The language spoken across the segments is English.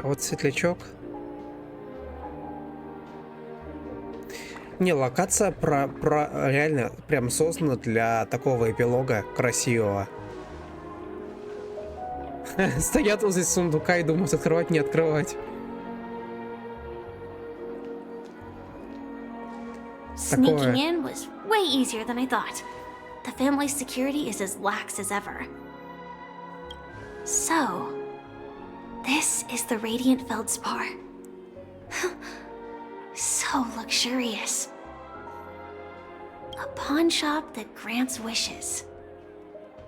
вот светлячок. Не, локация реально прям создана для такого эпилога красивого. Стоят возле сундука и думают, открывать, не открывать. Sneaking in was way easier than I thought. The family's security is as lax as ever. So, this is the radiant feldspar. So luxurious. A pawn shop that grants wishes.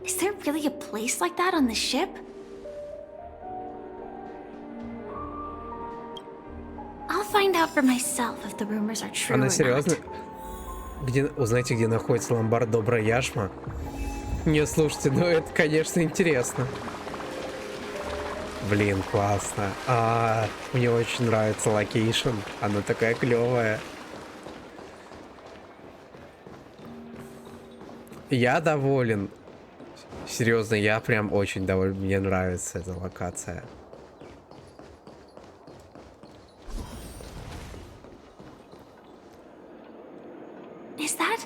Is there really a place like that on the ship? I'll find out for myself if the rumors are true or Она серьезно? not. Где, узнаете, где находится ломбард Добрая Яшма? Не, слушайте, ну это, конечно, интересно. Блин, классно. Мне очень нравится локейшн. Она такая клевая. Я доволен. Серьезно, я прям очень доволен. Мне нравится эта локация. Is that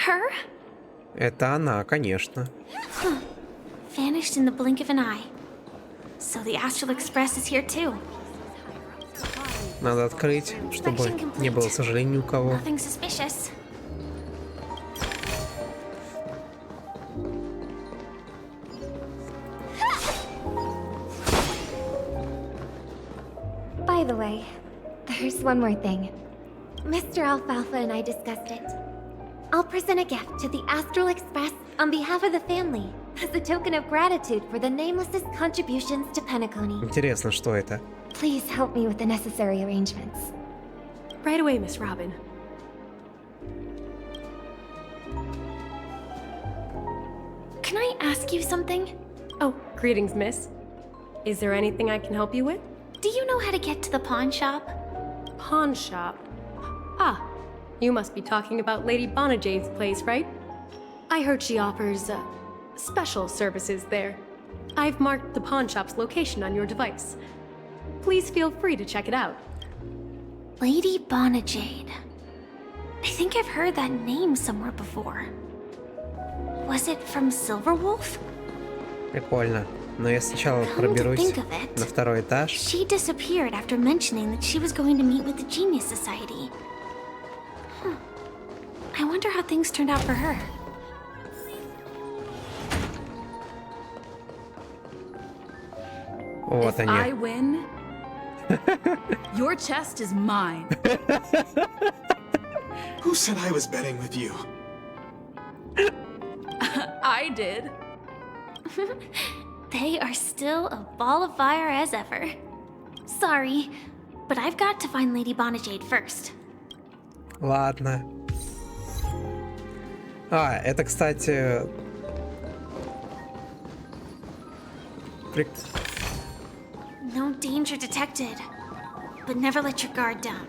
her? Это она, конечно. Vanished in the blink of an eye. So the Astral Express is here too. Надо открыть, чтобы не было сожалений ни у кого. Nothing suspicious. By the way, there's one more thing. Mr. Alfalfa and I discussed it. I'll present a gift to the Astral Express on behalf of the family, as a token of gratitude for the Nameless's contributions to Penacony. Интересно, что это? Please help me with the necessary arrangements. Right away, Miss Robin. Can I ask you something? Oh, greetings, miss. Is there anything I can help you with? Do you know how to get to the pawn shop? Pawn shop. Ah, you must be talking about Lady Bonajade's place, right? I heard she offers, special services there. I've marked the pawn shop's location on your device. Please feel free to check it out. Lady Bonajade. I think I've heard that name somewhere before. Was it from Silverwolf? Прикольно. Но я сначала Come to проберусь think of it, на второй этаж. she disappeared after mentioning that she was going to meet with the Genius Society. I wonder how things turned out for her. Вот If I они. win, your chest is mine. Who said I was betting with you? I did. They are still a ball of fire as ever. Sorry, but I've got to find Lady Bonajade first. Ладно. Это, кстати... No danger detected, but never let your guard down.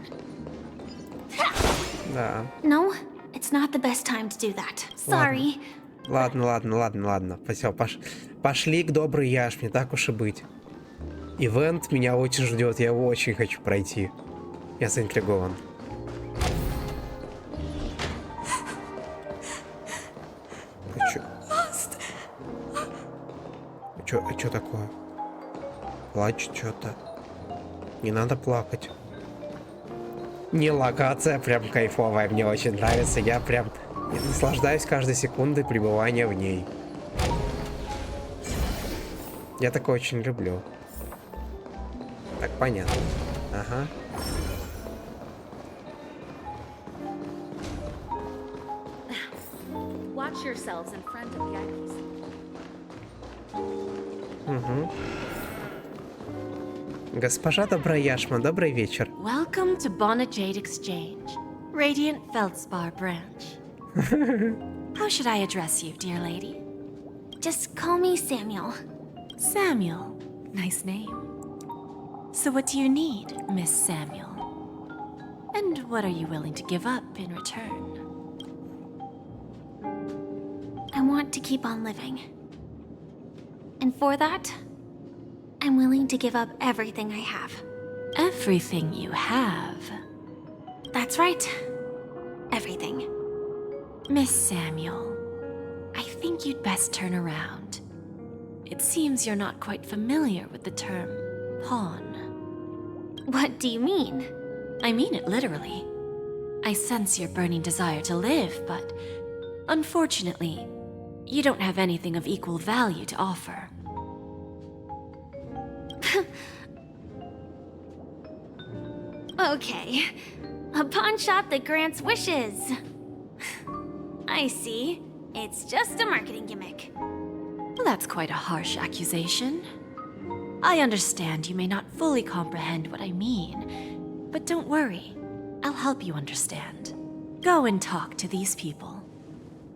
Да. No, it's not the best time to do that. Sorry. Ладно. Все, пошли к Доброй Яшме, так уж и быть. Ивент меня очень ждет, я его очень хочу пройти. Я заинтригован. Чё такое? Плачет что-то. Не надо плакать. Не, локация прям кайфовая, мне очень нравится. Я прям наслаждаюсь каждой секундой пребывания в ней. Я такое очень люблю. Так, понятно. Ага. Watch yourselves in front of the eyepiece. Угу. Госпожа Добрая Яшма, добрый вечер. Welcome to Bonajade Exchange, Radiant Feldspar branch. How should I address you, dear lady? Just call me Samuel. Samuel. Nice name. So what do you need, Miss Samuel? And what are you willing to give up in return? I want to keep on living. And for that, I'm willing to give up everything I have. Everything you have. That's right. Everything. Miss Samuel, I think you'd best turn around. It seems you're not quite familiar with the term pawn. What do you mean? I mean it literally. I sense your burning desire to live, but unfortunately, you don't have anything of equal value to offer. Okay. A pawn shop that grants wishes. I see. It's just a marketing gimmick. Well, that's quite a harsh accusation. I understand you may not fully comprehend what I mean, but don't worry. I'll help you understand. Go and talk to these people.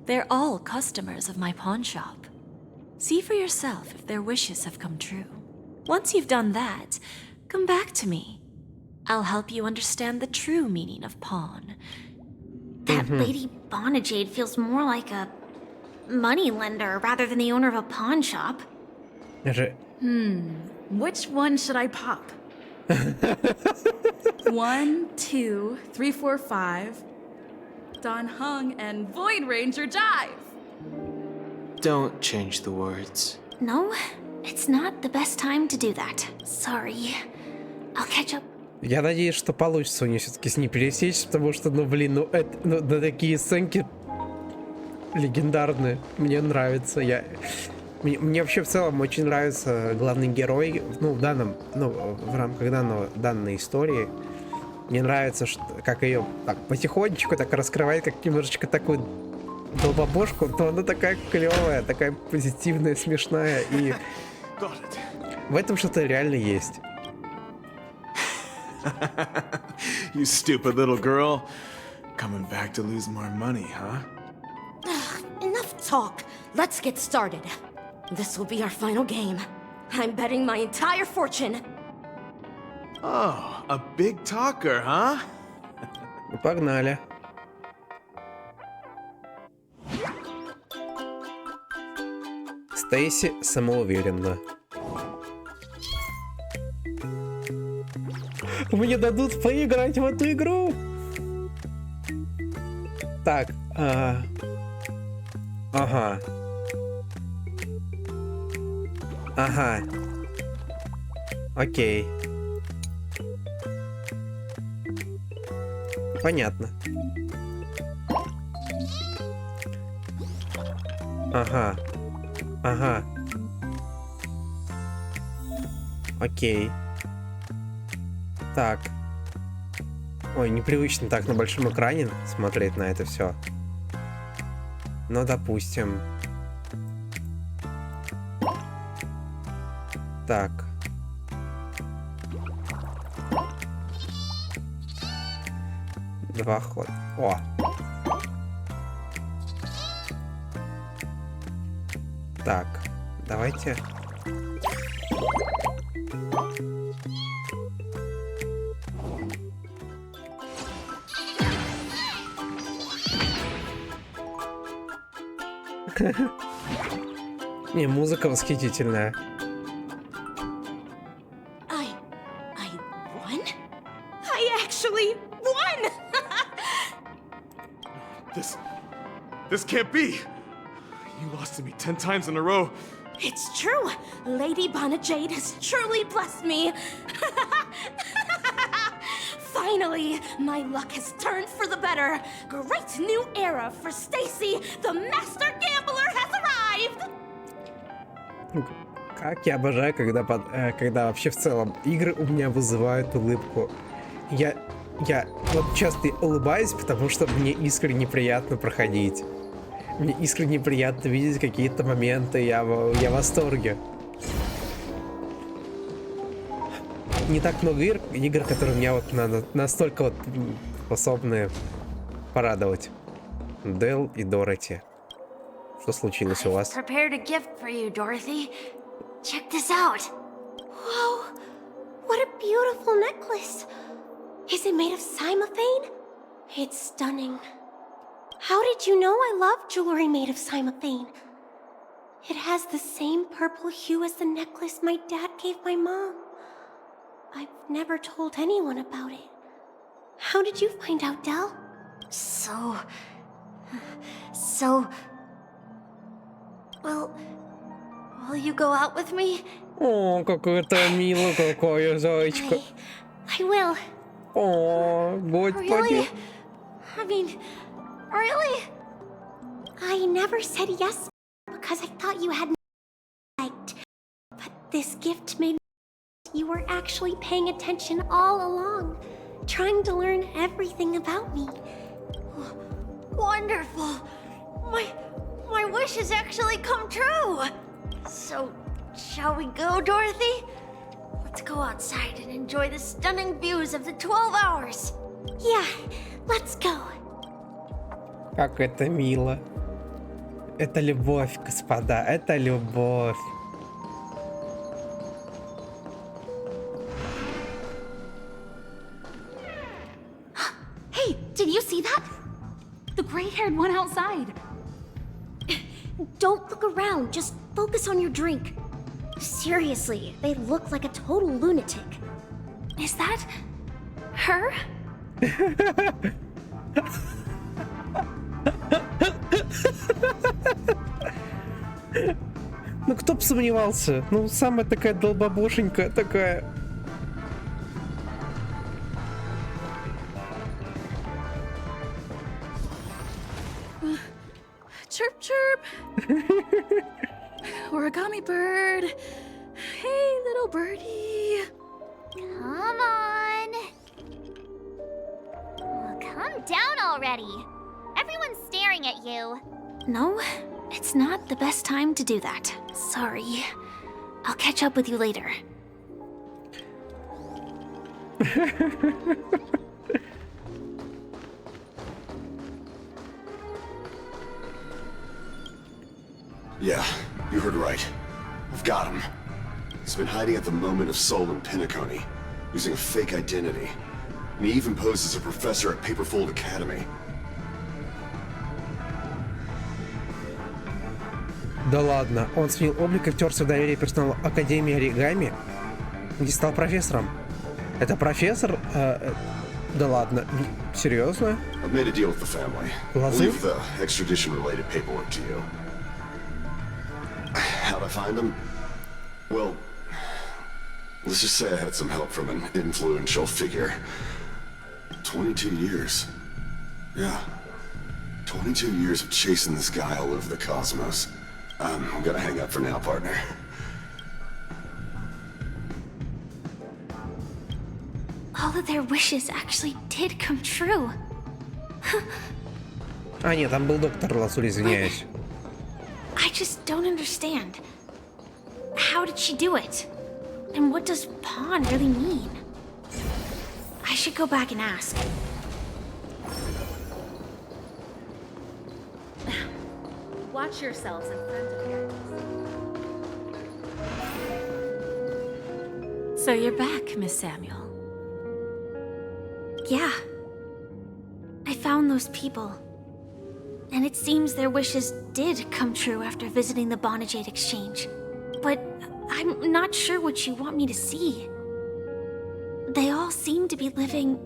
They're all customers of my pawn shop. See for yourself if their wishes have come true. Once you've done that, come back to me. I'll help you understand the true meaning of pawn. That Lady Bonajade feels more like a money lender rather than the owner of a pawn shop. Which one should I pop? 1, 2, 3, 4, 5. Don Hung and Void Ranger Jive. Don't change the words. No, it's not the best time to do that. Sorry. I'll catch up. Я надеюсь, что получится у нее все-таки с ней пересечься, потому что, ну блин, на такие сценки легендарные. Мне нравится. Мне вообще в целом очень нравится главный герой, ну, в рамках данной истории. Мне нравится, как ее так потихонечку так раскрывает, как немножечко такую долбобошку, но она такая клевая, такая позитивная, смешная, и в этом что-то реально есть. You stupid little girl. Coming back to lose more money, huh? Enough talk. Let's get started. This will be our final game. I'm betting my entire fortune. Oh, a big talker, huh? Ну, погнали. Стейси самоуверенно. Мне дадут поиграть в эту игру. Так, ага. Окей. Понятно. Ага. Окей. Так. Ой, непривычно так на большом экране смотреть на это все. Ну, допустим. Так. Два хода. О. Так, давайте. Не, музыка восхитительная. I won? I actually won! This can't be. You lost to me 10 times in a row. It's true. Lady Bonajade has truly blessed me. Finally, my luck has turned for the better. Great new era for Stacy. The master gambler has arrived. Как я обожаю, когда вообще в целом игры у меня вызывают улыбку. Я вот часто улыбаюсь, потому что мне искренне приятно проходить. Мне искренне приятно видеть какие-то моменты, я в восторге. Не так много игр, которые меня вот настолько вот способны порадовать. Дэл и Дороти. Что случилось у вас? Prepared a gift for you, Dorothy. Check this out. Whoa, what a beautiful necklace. Is it made of cymophane? It's stunning. How did you know I love jewelry made of cymophane? It has the same purple hue as the necklace my dad gave my mom. I've never told anyone about it. How did you find out, Del? So... Will you go out with me? О, какой-то милый, какая зайчка. I will. О, Really? господи. I mean, really? I never said yes because I thought you hadn't liked. But this gift made me you were actually paying attention all along, trying to learn everything about me. Wonderful. My wish has actually come true. So, shall we go, Dorothy? Let's go outside and enjoy the stunning views of the 12 hours. Yeah, let's go. Как это мило. Это любовь, господа, это любовь. Hey, did you see that? The gray-haired one outside. Don't look around, just focus on your drink. Seriously, they look like a total lunatic. Is that... her? Ну кто бы сомневался? Ну самая такая долбобошенька, такая. Chirp, chirp. Origami bird. Hey, little birdie. Come on. Calm down already. Everyone's staring at you. No, it's not the best time to do that. Sorry. I'll catch up with you later. Yeah, you heard right. I've got him. He's been hiding at the moment of soul in Penakoni, using a fake identity. And he even posed as a professor at Paperfold Academy. Да ладно, он сменил облик и втерся в доверие персонала Академии Оригами, где стал профессором. Это профессор? Да ладно, серьезно? I've made a deal with the family. I'll leave the extradition-related paperwork to you. How'd I find him? Well, let's just say I had some help from an influential figure. 22 years. Yeah. 22 years of chasing this guy all over the cosmos. I'm gonna hang up for now, partner. All of their wishes actually did come true. А нет, там был доктор Ласуль, извиняюсь. I just don't understand. How did she do it? And what does pawn really mean? I should go back and ask. Watch yourselves in front of you. So you're back, Miss Samuel. Yeah. I found those people. And it seems their wishes did come true after visiting the Bonajade Exchange. But I'm not sure what you want me to see. They all seem to be living...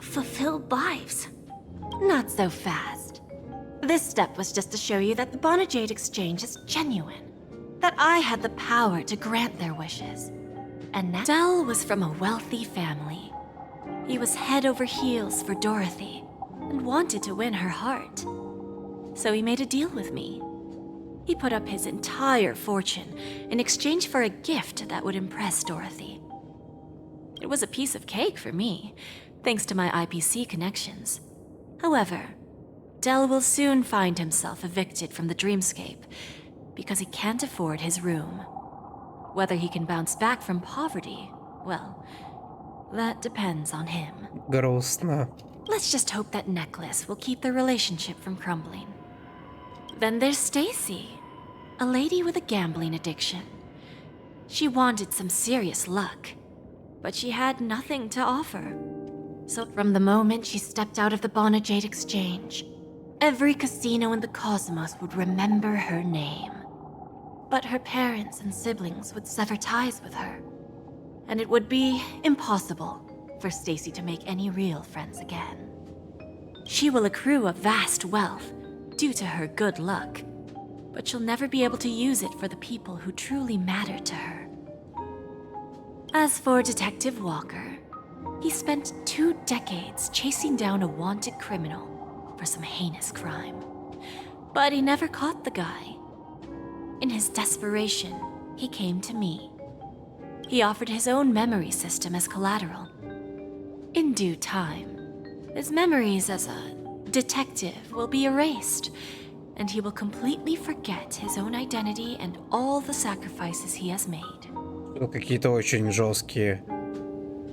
fulfilled lives. Not so fast. This step was just to show you that the Bonajade Exchange is genuine. That I had the power to grant their wishes. And now Del was from a wealthy family. He was head over heels for Dorothy and wanted to win her heart. So he made a deal with me. He put up his entire fortune in exchange for a gift that would impress Dorothy. It was a piece of cake for me, thanks to my IPC connections. However, Del will soon find himself evicted from the dreamscape because he can't afford his room. Whether he can bounce back from poverty, well, that depends on him. Грустно. Let's just hope that necklace will keep the relationship from crumbling. Then there's Stacy, a lady with a gambling addiction. She wanted some serious luck, but she had nothing to offer. So from the moment she stepped out of the Bonajade Exchange, every casino in the cosmos would remember her name. But her parents and siblings would sever ties with her, and it would be impossible for Stacy to make any real friends again. She will accrue a vast wealth due to her good luck, but she'll never be able to use it for the people who truly matter to her. As for Detective Walker, he spent 2 decades chasing down a wanted criminal for some heinous crime. But he never caught the guy. In his desperation, he came to me. He offered his own memory system as collateral. In due time, his memories as a detective will be erased, and he will completely forget his own identity and all the sacrifices he has made. Ну, какие-то очень жесткие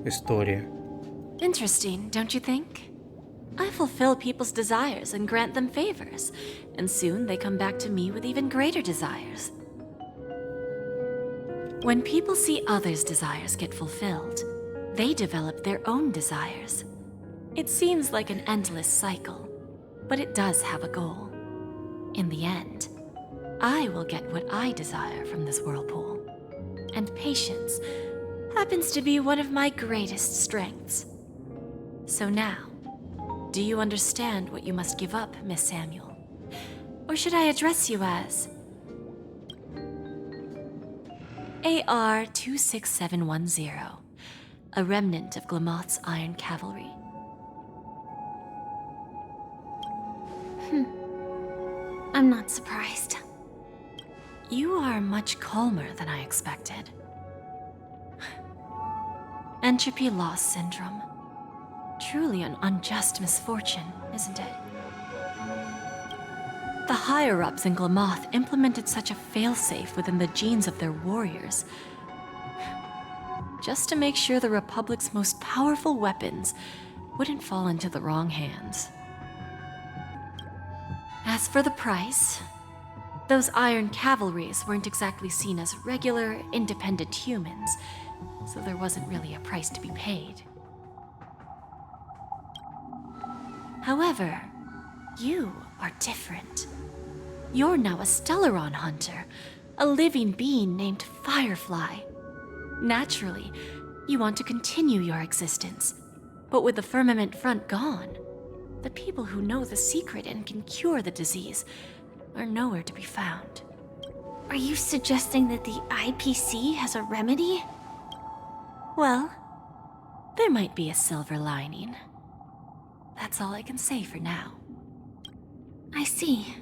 истории. Interesting, don't you think? I fulfill people's desires and grant them favors, and soon they come back to me with even greater desires. When people see others' desires get fulfilled, they develop their own desires. It seems like an endless cycle, but it does have a goal. In the end, I will get what I desire from this whirlpool. And patience happens to be one of my greatest strengths. So now, do you understand what you must give up, Miss Samuel? Or should I address you as AR-26710, a remnant of Glamoth's Iron Cavalry? I'm not surprised. You are much calmer than I expected. Entropy loss syndrome. Truly an unjust misfortune, isn't it? The higher-ups in Glamoth implemented such a failsafe within the genes of their warriors, just to make sure the Republic's most powerful weapons wouldn't fall into the wrong hands. As for the price, those Iron Cavalries weren't exactly seen as regular, independent humans, so there wasn't really a price to be paid. However, you are different. You're now a Stellaron hunter, a living being named Firefly. Naturally, you want to continue your existence, but with the firmament front gone, the people who know the secret and can cure the disease are nowhere to be found. Are you suggesting that the IPC has a remedy? Well, there might be a silver lining. That's all I can say for now. I see.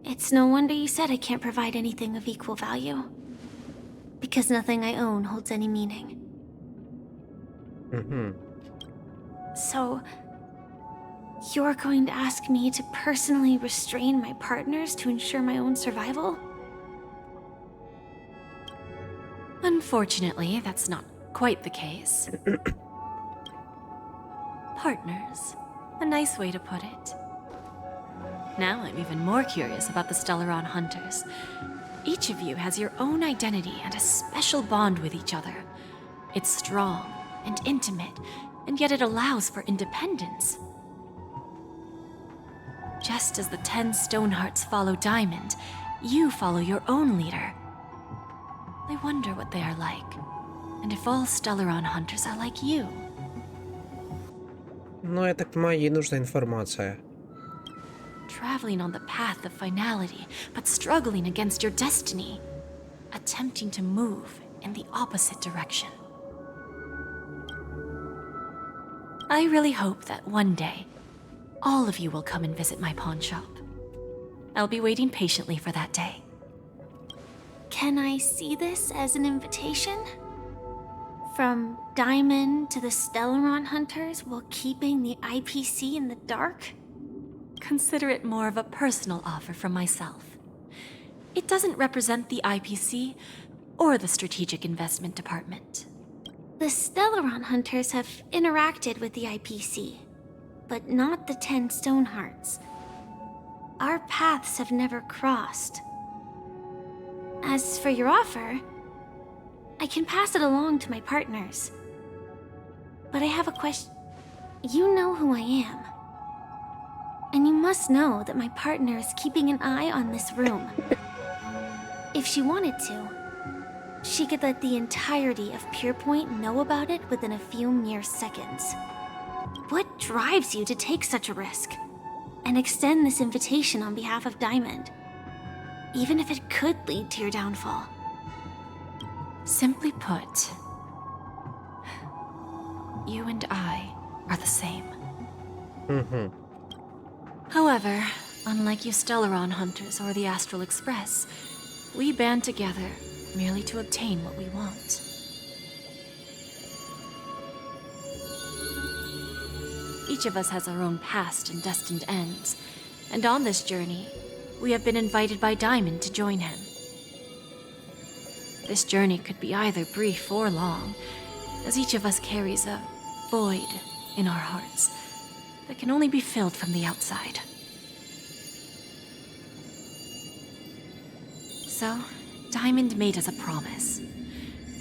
It's no wonder you said I can't provide anything of equal value. Because nothing I own holds any meaning. So, you're going to ask me to personally restrain my partners to ensure my own survival? Unfortunately, that's not quite the case. Partners. A nice way to put it. Now I'm even more curious about the Stellaron Hunters. Each of you has your own identity and a special bond with each other. It's strong and intimate, and yet it allows for independence. Just as the 10 Stonehearts follow Diamond, you follow your own leader. I wonder what they are like, and if all Stellaron Hunters are like you. Ну, я так понимаю, ей нужна информация. Traveling on the path of finality, but struggling against your destiny. Attempting to move in the opposite direction. I really hope that one day, all of you will come and visit my pawn shop. I'll be waiting patiently for that day. Can I see this as an invitation? From Diamond to the Stellaron Hunters while keeping the IPC in the dark? Consider it more of a personal offer from myself. It doesn't represent the IPC or the Strategic Investment Department. The Stellaron Hunters have interacted with the IPC, but not the 10 Stonehearts. Our paths have never crossed. As for your offer, I can pass it along to my partners. But I have a question. You know who I am. And you must know that my partner is keeping an eye on this room. If she wanted to, she could let the entirety of Pure Point know about it within a few mere seconds. What drives you to take such a risk and extend this invitation on behalf of Diamond, even if it could lead to your downfall? Simply put, you and I are the same. However, unlike you Stellaron hunters or the Astral Express, we band together merely to obtain what we want. Each of us has our own past and destined ends, and on this journey, we have been invited by Diamond to join him. This journey could be either brief or long, as each of us carries a void in our hearts that can only be filled from the outside. So, Diamond made us a promise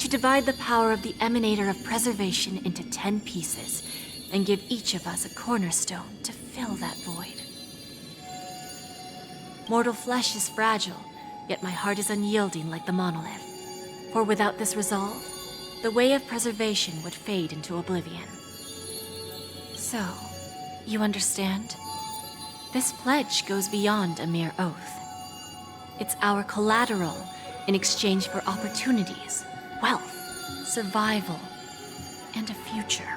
to divide the power of the Emanator of Preservation into 10 pieces and give each of us a cornerstone to fill that void. Mortal flesh is fragile, yet my heart is unyielding like the monolith. For without this resolve, the way of preservation would fade into oblivion. So, you understand? This pledge goes beyond a mere oath. It's our collateral in exchange for opportunities, wealth, survival, and a future.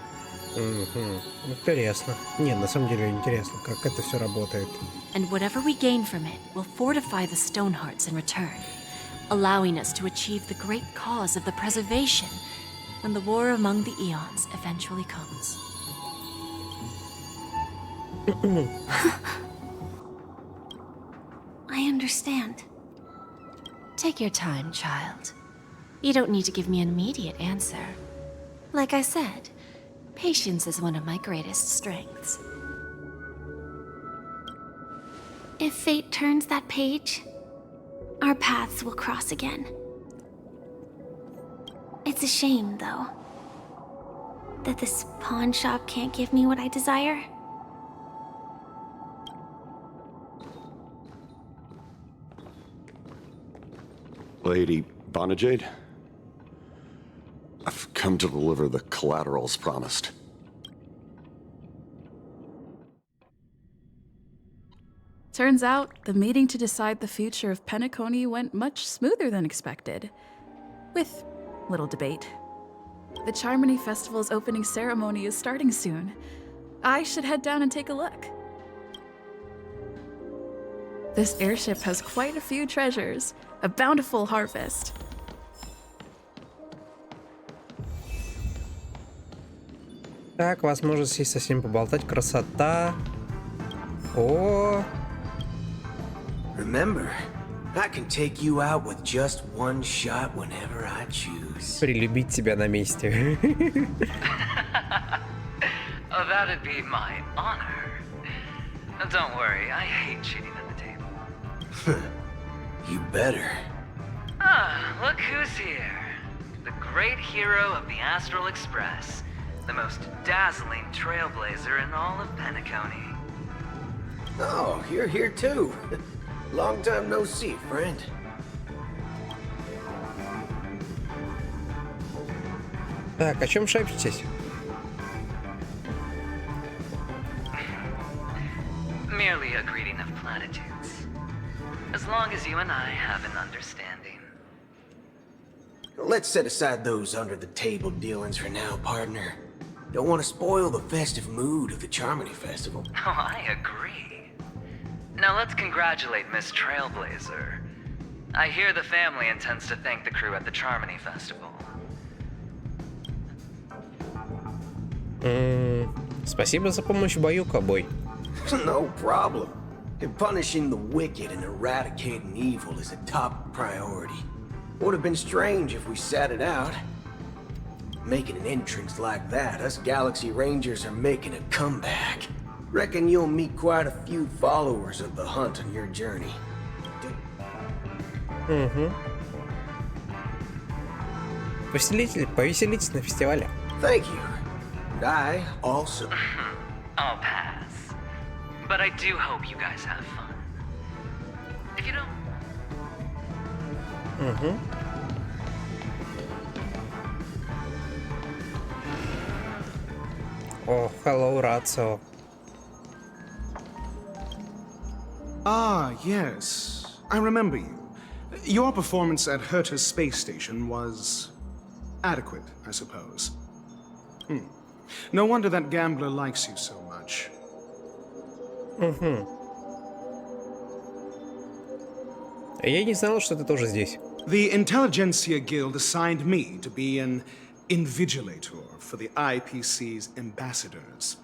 Интересно. Не, на самом деле интересно, как это все работает. And whatever we gain from it will fortify the Stonehearts in return, allowing us to achieve the great cause of the preservation when the war among the eons eventually comes. I understand. Take your time, child. You don't need to give me an immediate answer. Like I said, patience is one of my greatest strengths. If fate turns that page, our paths will cross again. It's a shame, though, that this pawn shop can't give me what I desire. Lady Bonajade, I've come to deliver the collaterals promised. Turns out, the meeting to decide the future of PENAKONIYA went much smoother than expected. With little debate. The Charmony Festival's opening ceremony is starting soon. I should head down and take a look. This airship has quite a few treasures. A bountiful harvest. Так, возможность сесть со всеми поболтать, красота. О. Remember, I can take you out with just one shot whenever I choose. Прилюбить тебя на месте. Oh, that'd be my honor. Don't worry, I hate cheating at the table. You better. Ah, look who's here. The great hero of the Astral Express. The most dazzling trailblazer in all of PENAKONIYA. Oh, you're here too. Long time no see, friend. Так, о чем шепчетесь? Merely a greeting of platitudes. As long as you and I have an understanding. Let's set aside those under-the-table dealings for now, partner. Don't want to spoil the festive mood of the Charmony Festival. Oh, I agree. Now let's congratulate Miss Trailblazer. I hear the family intends to thank the crew at the Charmony Festival. Спасибо за помощь в бою, ковбой. No problem. And punishing the wicked and eradicating evil is a top priority. Would have been strange if we sat it out. Making an entrance like that, us Galaxy Rangers are making a comeback. Reckon you'll meet quite a few followers of the hunt on your journey. Повеселитесь на фестивале. Thank you. And I also. I'll pass. But I do hope you guys have fun. If you don't... Угу. О, hello, Рацио. Ah, yes. I remember you. Your performance at Herta's space station was adequate, I suppose. No wonder that gambler likes you so much. Я не знал, что ты тоже здесь. The Intelligentsia Guild assigned me to be an invigilator for the IPC's ambassadors.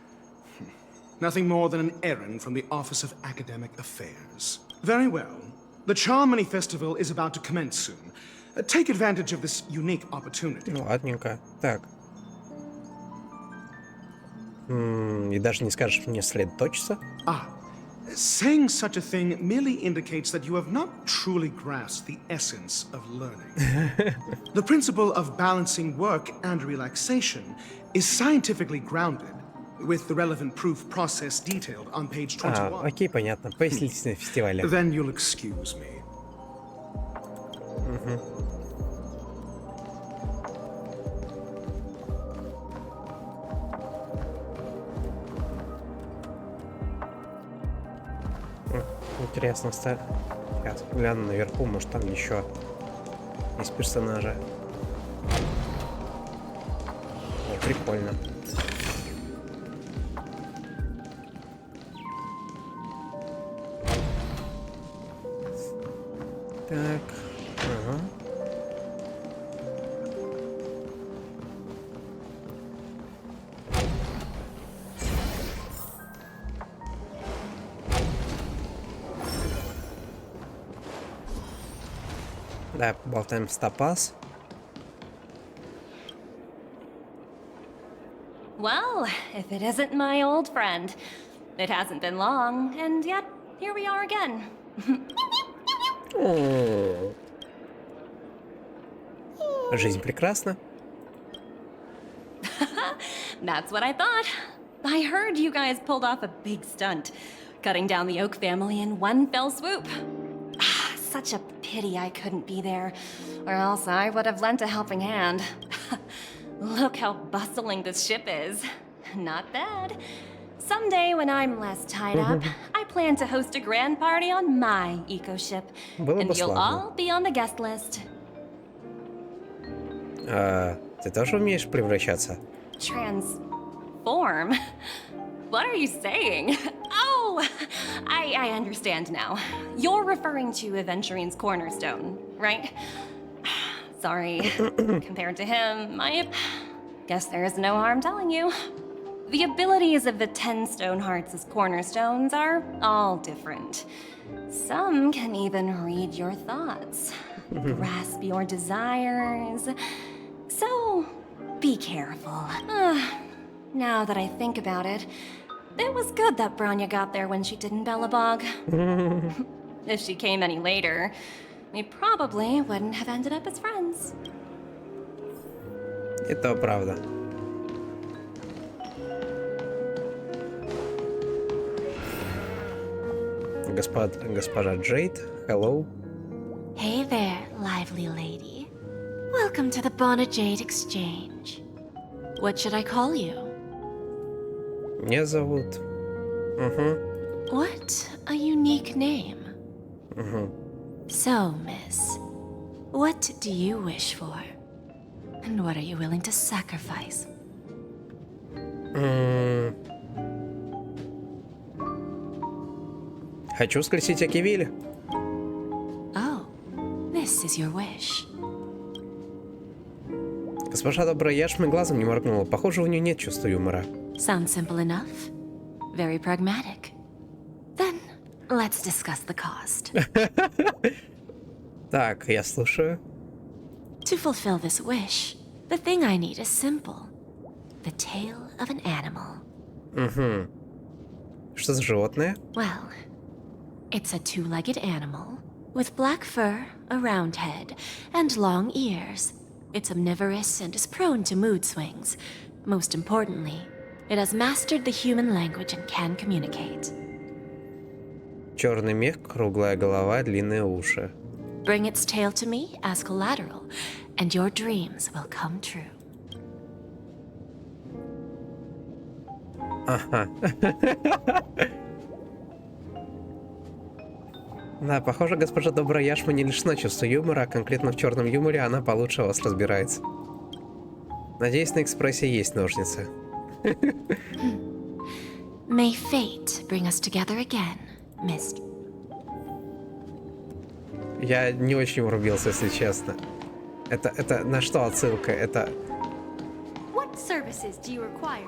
Nothing more than an errand from the Office of Academic Affairs. Very well. The Charmony Festival is about to commence soon. Take advantage of this unique opportunity. Ладненько. Так. И даже не скажешь мне сосредоточиться? Saying such a thing merely indicates that you have not truly grasped the essence of learning. The principle of balancing work and relaxation is scientifically grounded, with the relevant proof process detailed on page 21. Окей, понятно. Пояснительные фестивали. Then you'll excuse me. Интересно, сейчас гляну наверху, может там еще есть персонажи. О, прикольно. Так, ага. Да, поболтаем с Топаз. Well, if it isn't my old friend. It hasn't been long, and yet here we are again. Жизнь прекрасна. That's what I thought. I heard you guys pulled off a big stunt, cutting down the Oak family in one fell swoop. Such a pity I couldn't be there, or else I would have lent a helping hand. Look how bustling this ship is. Not bad. Someday, when I'm less tied up, I plan to host a grand party on my eco-ship, and you'll all be on the guest list. Ты тоже умеешь превращаться? Transform? What are you saying? Oh, I understand now. You're referring to Aventurine's cornerstone, right? Sorry. Compared to him, I guess there is no harm telling you. The abilities of the 10 stone hearts as cornerstones are all different. Some can even read your thoughts, grasp your desires. So, be careful. Now that I think about it, it was good that Branya got there when she did in Bellabog. If she came any later, we probably wouldn't have ended up as friends. Это правда. Госпожа Джейд, hello. Hey there, lively lady. Welcome to the Bonajade Exchange. What should I call you? Меня зовут... What a unique name. So, miss, what do you wish for? And what are you willing to sacrifice? Хочу скрестить Акивили. Oh, this is your wish. Госпожа добрая, я аж глазом не моргнула. Похоже, у нее нет чувства юмора. Sounds simple enough. Very pragmatic. Then, let's discuss the cost. Так, я слушаю. To fulfill this wish, the thing I need is simple. The tail of an animal. Что за животное? Well, it's a two-legged animal with black fur, a round head, and long ears. It's omnivorous and is prone to mood swings. Most importantly, it has mastered the human language and can communicate. Черный мех, круглая голова, длинные уши. bring its tail to me as collateral, and your dreams will come true. Ага. Да, похоже, госпожа Добрая Яшма не лишена чувства юмора, а конкретно в черном юморе она получше вас разбирается. Надеюсь, на экспрессе есть ножницы. May fate bring us together again, Miss. Я не очень врубился, если честно. Это на что отсылка? Это... What services do you require?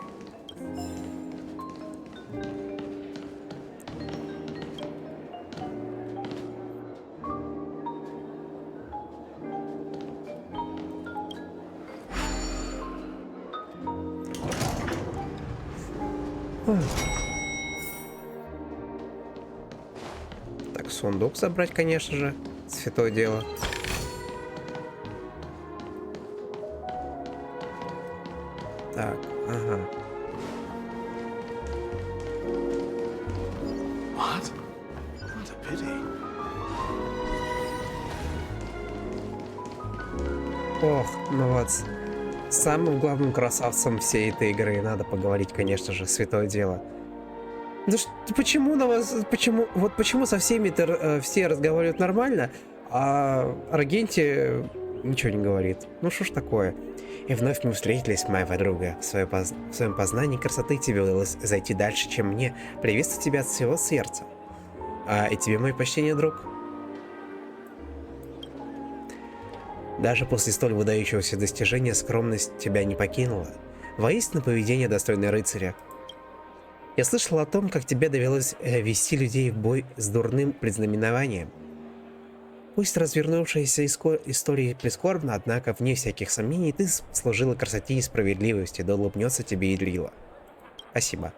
Так, сундук забрать, конечно же. Святое дело. Так, ага. What? What a pity. Ох, ну вот. С самым главным красавцем всей этой игры надо поговорить, конечно же, святое дело. Да что, почему на вас, почему со всеми-то все разговаривают нормально, а Аргенте ничего не говорит? Ну что ж такое? И вновь мы встретились, моя подруга. В своем познании красоты тебе удалось зайти дальше, чем мне. Приветствую тебя от всего сердца. И тебе мое почтение, друг. Даже после столь выдающегося достижения скромность тебя не покинула. Воистину поведение достойное рыцаря. Я слышал о том, как тебе довелось вести людей в бой с дурным предзнаменованием. Пусть развернувшаяся история прискорбна, однако, вне всяких сомнений, ты служила красоте и справедливости, да улыбнется тебе Идрила. Спасибо.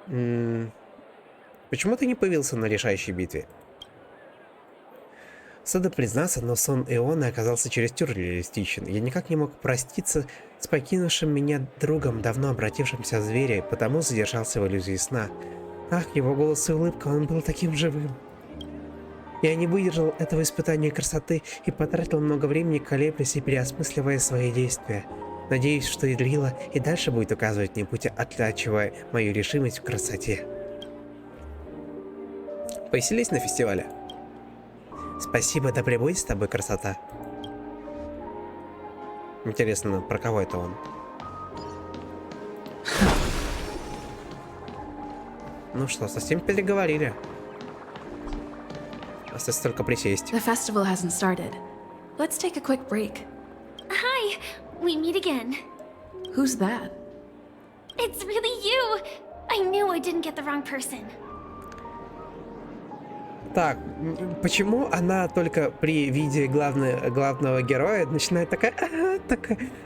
Почему ты не появился на решающей битве? Стыдно признаться, но сон Эона оказался чересчур реалистичен. Я никак не мог проститься с покинувшим меня другом, давно обратившимся в зверя, потому задержался в иллюзии сна. Ах, его голос и улыбка, он был таким живым. Я не выдержал этого испытания красоты и потратил много времени, колеблясь и переосмысливая свои действия. Надеюсь, что Идрила и дальше будет указывать мне путь, оттачивая мою решимость в красоте. Повеселись на фестивале. Спасибо, да пребудет с тобой красота. Интересно, про кого это он? Ну что, совсем переговорили. Осталось только присесть. The festival hasn't started. Let's take a quick break. Hi, we meet again. Who's that? It's really you! I knew I didn't get the wrong person. Так, почему она только при виде главного героя начинает такая,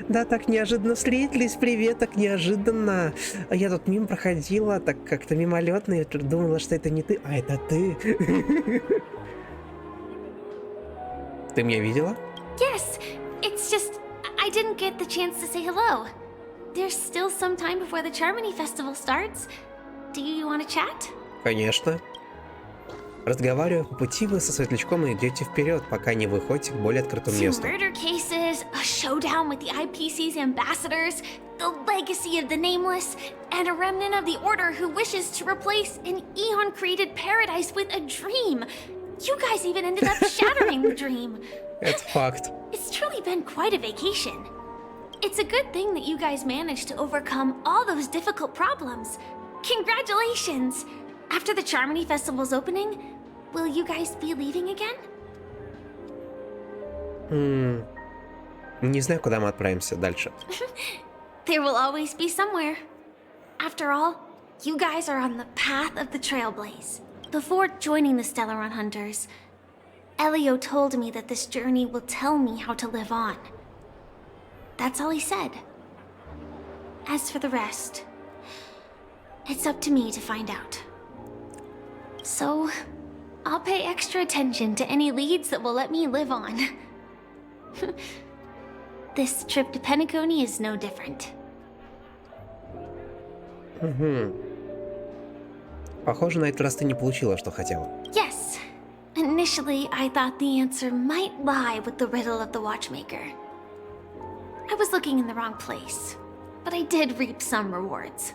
да, так неожиданно встретились, привет, так неожиданно. Я тут мимо проходила, так как-то мимолетно, я думала, что это не ты, а это ты. Ты меня видела? Yes, it's just I didn't get the chance to say hello. There's still some time before the Charmony Festival starts. Do you want to chat? Конечно. Разговаривая по пути, вы со светлячком идете вперед, пока не выходите к более открытому месту. Murder cases, a showdown with the IPC's ambassadors, the legacy of the nameless, and a remnant of the order who wishes to replace an eon-created paradise with a dream. You guys even ended up shattering the dream. Это факт. It's truly been quite a vacation. It's a good thing that you guys managed to overcome all those difficult problems. Congratulations! After the Charmony Festival's opening, will you guys be leaving again? Не знаю, куда мы отправимся дальше. There will always be somewhere. After all, you guys are on the path of the Trailblaze. Before joining the Stellaron Hunters, Elio told me that this journey will tell me how to live on. That's all he said. As for the rest, it's up to me to find out. So, I'll pay extra attention to any leads that will let me live on. This trip to Penacony is no different. Похоже, на этот раз ты не получила, что хотела. Yes, Initially, I thought the answer might lie with the riddle of the watchmaker. I was looking in the wrong place, but I did reap some rewards.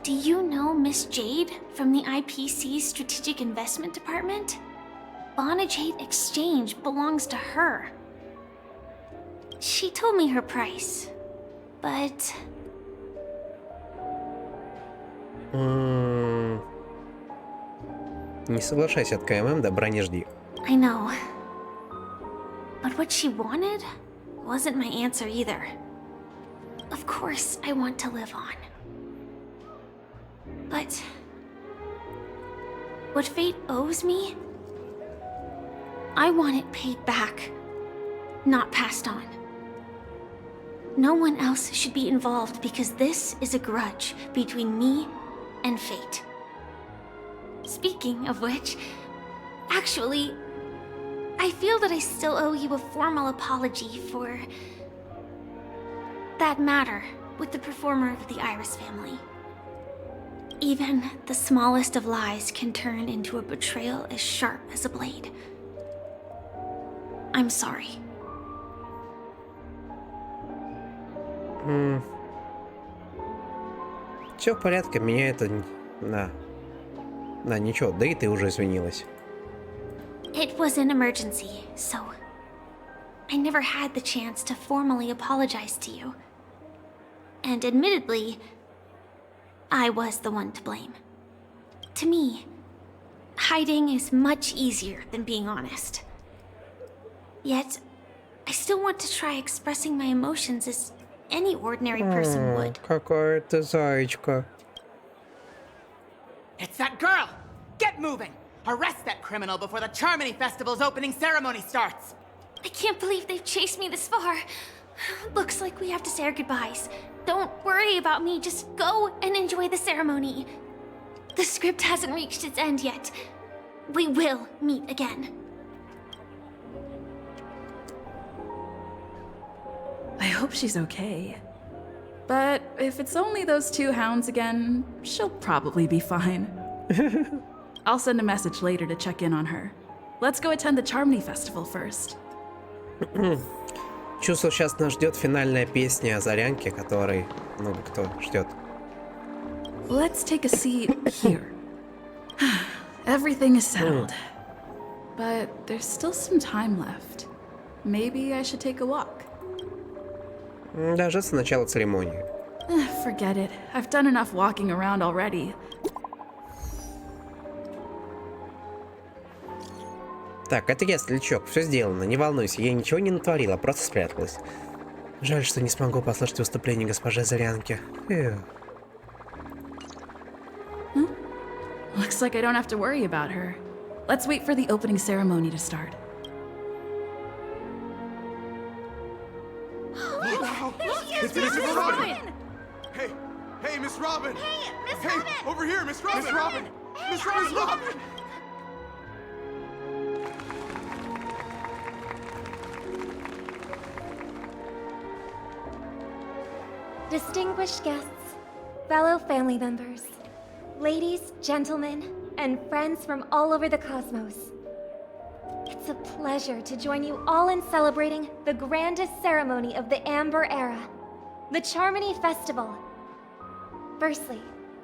Do you know Miss Jade from the IPC's Strategic Investment Department? Bonajade Exchange belongs to her. She told me her price, but... Не соглашайся от КММ, добра не жди. I know. But what she wanted wasn't my answer either. Of course, I want to live on. But... what fate owes me? I want it paid back, not passed on. No one else should be involved because this is a grudge between me and fate. Speaking of which, actually, I feel that I still owe you a formal apology for that matter with the performer of the Iris family. Even the smallest of lies can turn into a betrayal as sharp as a blade. I'm sorry. Все в порядке, меня это... На, ничего, да и ты уже извинилась. It was an emergency, so I never had the chance to formally apologize to you. And admittedly, I was the one to blame. To me, hiding is much easier than being honest. Yet, I still want to try expressing my emotions as any ordinary person would. Какая ты зайчка. It's that girl! Get moving! Arrest that criminal before the Charmony Festival's opening ceremony starts! I can't believe they've chased me this far. Looks like we have to say our goodbyes. Don't worry about me, just go and enjoy the ceremony. The script hasn't reached its end yet. We will meet again. I hope she's okay. But if it's only those two hounds again, she'll probably be fine. I'll send a message later to check in on her. Let's go attend the Charmony Festival first. Чувствую, сейчас нас ждет финальная песня о Зарянке, которой много кто ждет. Let's take a seat here. Everything is settled. But there's still some time left. Maybe I should take a walk. Дождаться начала церемонии. Forget it. I've done enough walking around already. Так, это я, стрелячок, все сделано, не волнуйся, я ничего не натворила, просто спряталась. Жаль, что не смогу послушать выступление госпожи Зарянки. Looks like I don't have to worry about her. Let's wait for the opening ceremony to start. It's Miss Robin! Hey, Miss Robin! Hey, Miss Robin! Over here, Miss Robin! Miss Robin! Miss Robin! Distinguished guests, fellow family members, ladies, gentlemen, and friends from all over the cosmos. It's a pleasure to join you all in celebrating the grandest ceremony of the Amber Era, the Charmony Festival. Firstly,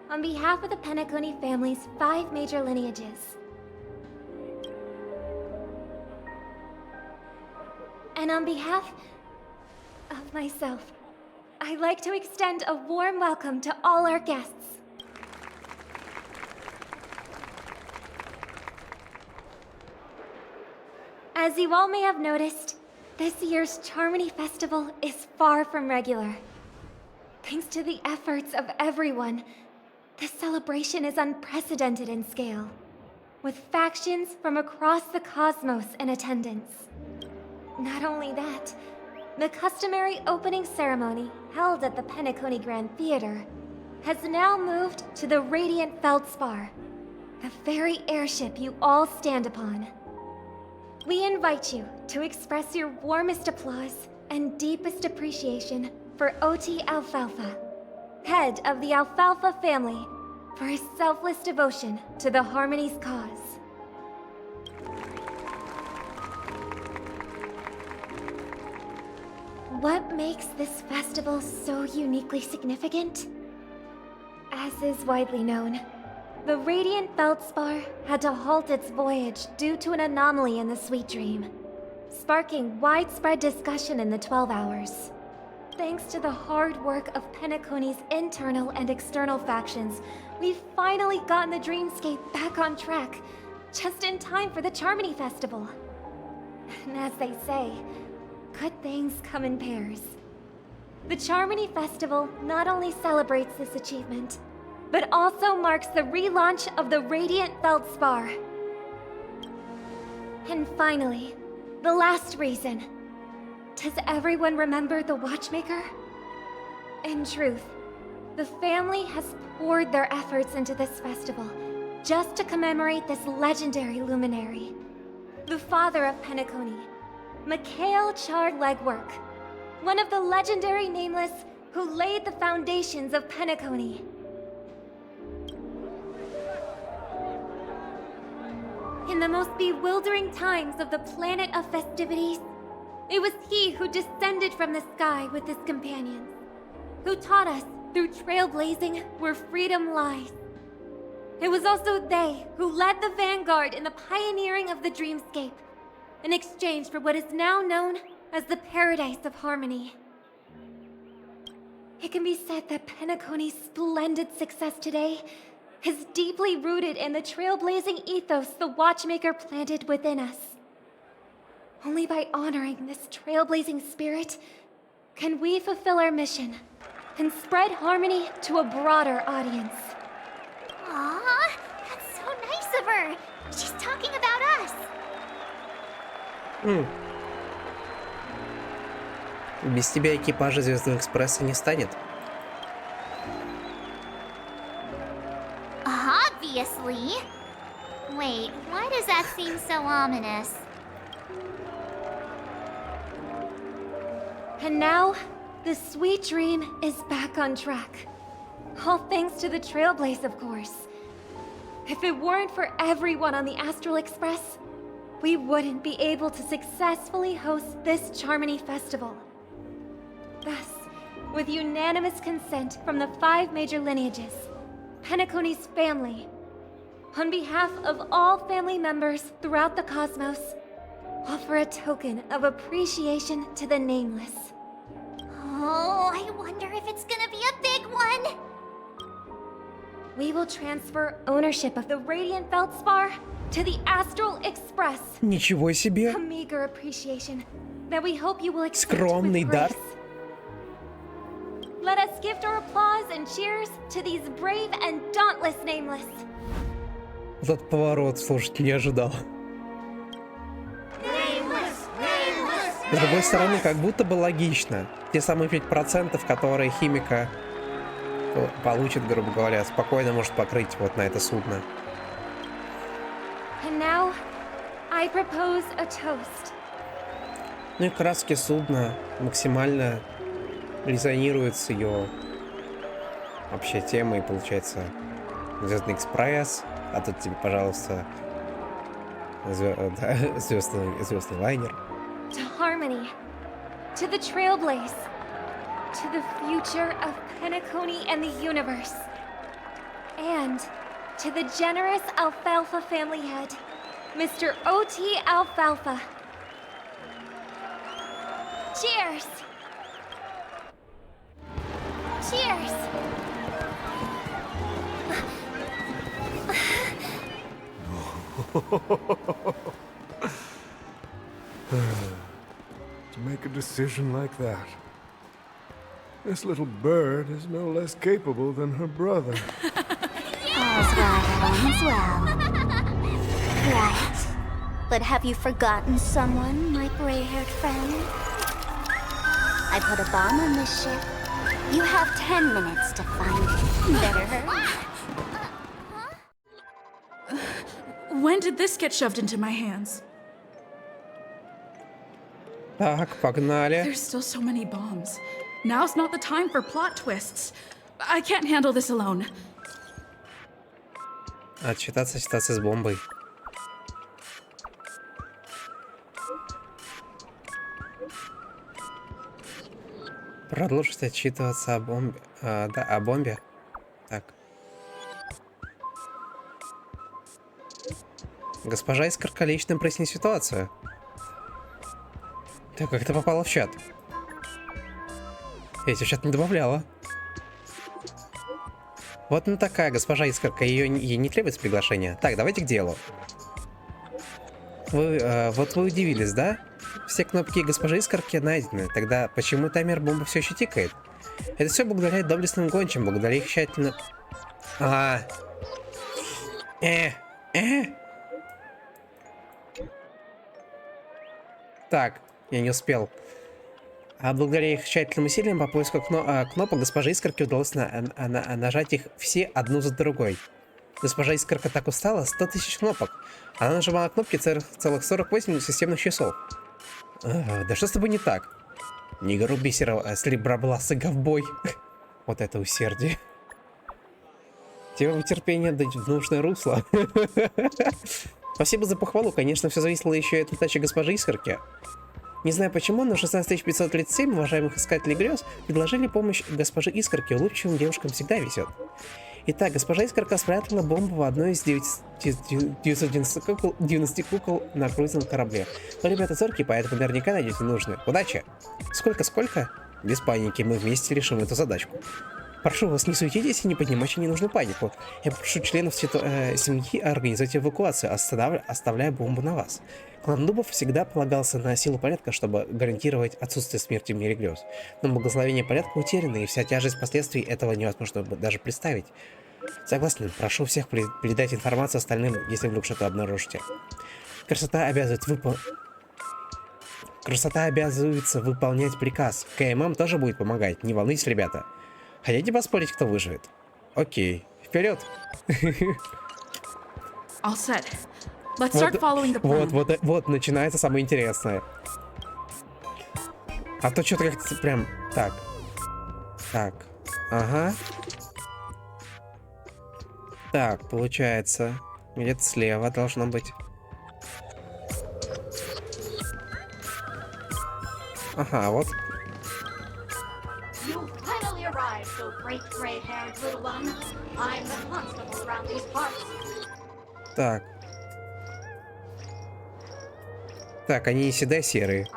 on behalf of the Penaconi family's 5 major lineages, and on behalf of myself, I'd like to extend a warm welcome to all our guests. As you all may have noticed, this year's Charmony Festival is far from regular. Thanks to the efforts of everyone, this celebration is unprecedented in scale, with factions from across the cosmos in attendance. Not only that, the customary opening ceremony held at the Penaconi Grand Theater has now moved to the Radiant Feldspar, the very airship you all stand upon. We invite you to express your warmest applause and deepest appreciation for OT Alfalfa, head of the Alfalfa family, for his selfless devotion to the Harmony's cause. What makes this festival so uniquely significant? As is widely known, the radiant feldspar had to halt its voyage due to an anomaly in the Sweet Dream, sparking widespread discussion in the 12 Hours. Thanks to the hard work of Penaconi's internal and external factions, we've finally gotten the dreamscape back on track, just in time for the Charmony Festival. And as they say, good things come in pairs. The Charmony Festival not only celebrates this achievement, but also marks the relaunch of the Radiant Feldspar. And finally, the last reason. Does everyone remember the Watchmaker? In truth, the family has poured their efforts into this festival just to commemorate this legendary luminary. The father of Penacony, Mikhail Chard Legwork, one of the legendary Nameless who laid the foundations of Penacony. In the most bewildering times of the planet of festivities, it was he who descended from the sky with his companions, who taught us through trailblazing where freedom lies. It was also they who led the vanguard in the pioneering of the dreamscape, in exchange for what is now known as the Paradise of Harmony. It can be said that Penacony's splendid success today is deeply rooted in the trailblazing ethos the Watchmaker planted within us. Only by honoring this trailblazing spirit can we fulfill our mission and spread harmony to a broader audience. Aww, that's so nice of her. She's talking about us. Без тебя экипажа Звездного экспресса не станет. Obviously. Wait, why does that seem so ominous? And now, the Sweet Dream is back on track. All thanks to the Trailblaze, of course. If it weren't for everyone on the Astral Express, we wouldn't be able to successfully host this Charmony Festival. Thus, with unanimous consent from the 5 major lineages, Penacony's family, on behalf of all family members throughout the cosmos, offer a token of appreciation to the Nameless. Oh, I wonder if it's gonna be a big one. We will transfer ownership of the Radiant Feldspar to the Astral Express. Ничего себе! A meager appreciation that we hope you will accept Скромный with дар. grace. Let us gift our applause and cheers to these brave and dauntless Nameless. Вот этот поворот, слушайте, не ожидал. С другой стороны, как будто бы логично. Те самые 5%, которые химика получит, грубо говоря, спокойно может покрыть вот на это судно. And now, I propose a toast. Ну и краски судна максимально резонируют с ее вообще темой, получается, Звездный экспресс, а тут тебе, пожалуйста, звездный лайнер. To harmony, to the Trailblaze, to the future of Penacony and the universe, and to the generous Alfalfa family head, Mr. O.T. Alfalfa. Cheers! Cheers! To make a decision like that. This little bird is no less capable than her brother. All's well. Right. But have you forgotten someone, my gray-haired friend? I put a bomb on this ship. You have 10 minutes to find it. Better hurry. When did this get shoved into my hands? Так, погнали. There's still so many bombs. Now's not the time for plot twists. I can't handle this alone. Отчитаться ситуация с бомбой. Продолжить отчитываться о бомбе. Да, о бомбе. Так. Госпожа Искорка лично прояснит ситуацию. Ты как-то попала в чат. Я тебя в чат не добавляла. Вот ну такая госпожа Искорка, ей не требуется приглашение. Так, давайте к делу. Вот вы удивились, да? Все кнопки госпожи Искорки найдены. Тогда почему таймер бомбы все еще тикает? Это все благодаря доблестным гончим, благодаря их тщательно... Так, я не успел. А благодаря их тщательным усилиям по поиску кнопок госпожи Искорки удалось нажать их все одну за другой. Госпожа Искорка так устала, 100 тысяч кнопок. Она нажимала кнопки целых 48 системных часов. Да что с тобой не так? Не груби, сребробласый ковбой. Вот это усердие. Тебе бы терпение дать в нужное русло. Спасибо за похвалу. Конечно, все зависело еще и от удачи госпожи Искорки. Не знаю почему, но 16537 уважаемых искателей грез предложили помощь госпоже Искорке. Улыбчивым девушкам всегда везет. Итак, госпожа Искорка спрятала бомбу в одной из 990 кукол на круизном корабле. Но ребята зоркие, поэтому наверняка найдете нужные. Удачи! Сколько? Без паники, мы вместе решим эту задачку. Прошу вас, не суетитесь и не поднимайте ненужную панику. Я прошу членов семьи организовать эвакуацию, оставляя бомбу на вас. Клан Дубов всегда полагался на силу порядка, чтобы гарантировать отсутствие смерти в мире грез. Но благословение порядка утеряно, и вся тяжесть последствий этого невозможно даже представить. Согласен, прошу всех передать информацию остальным, если вдруг что-то обнаружите. Красота обязуется выполнять приказ. КММ тоже будет помогать, не волнуйтесь, ребята. Хотите поспорить, кто выживет? Окей, вперед! All set. Let's start following the plan. Вот начинается самое интересное. А то что-то как-то прям... Так. Ага. Так, получается. Где-то слева должно быть. Ага, вот. Так. Так, они всегда серые.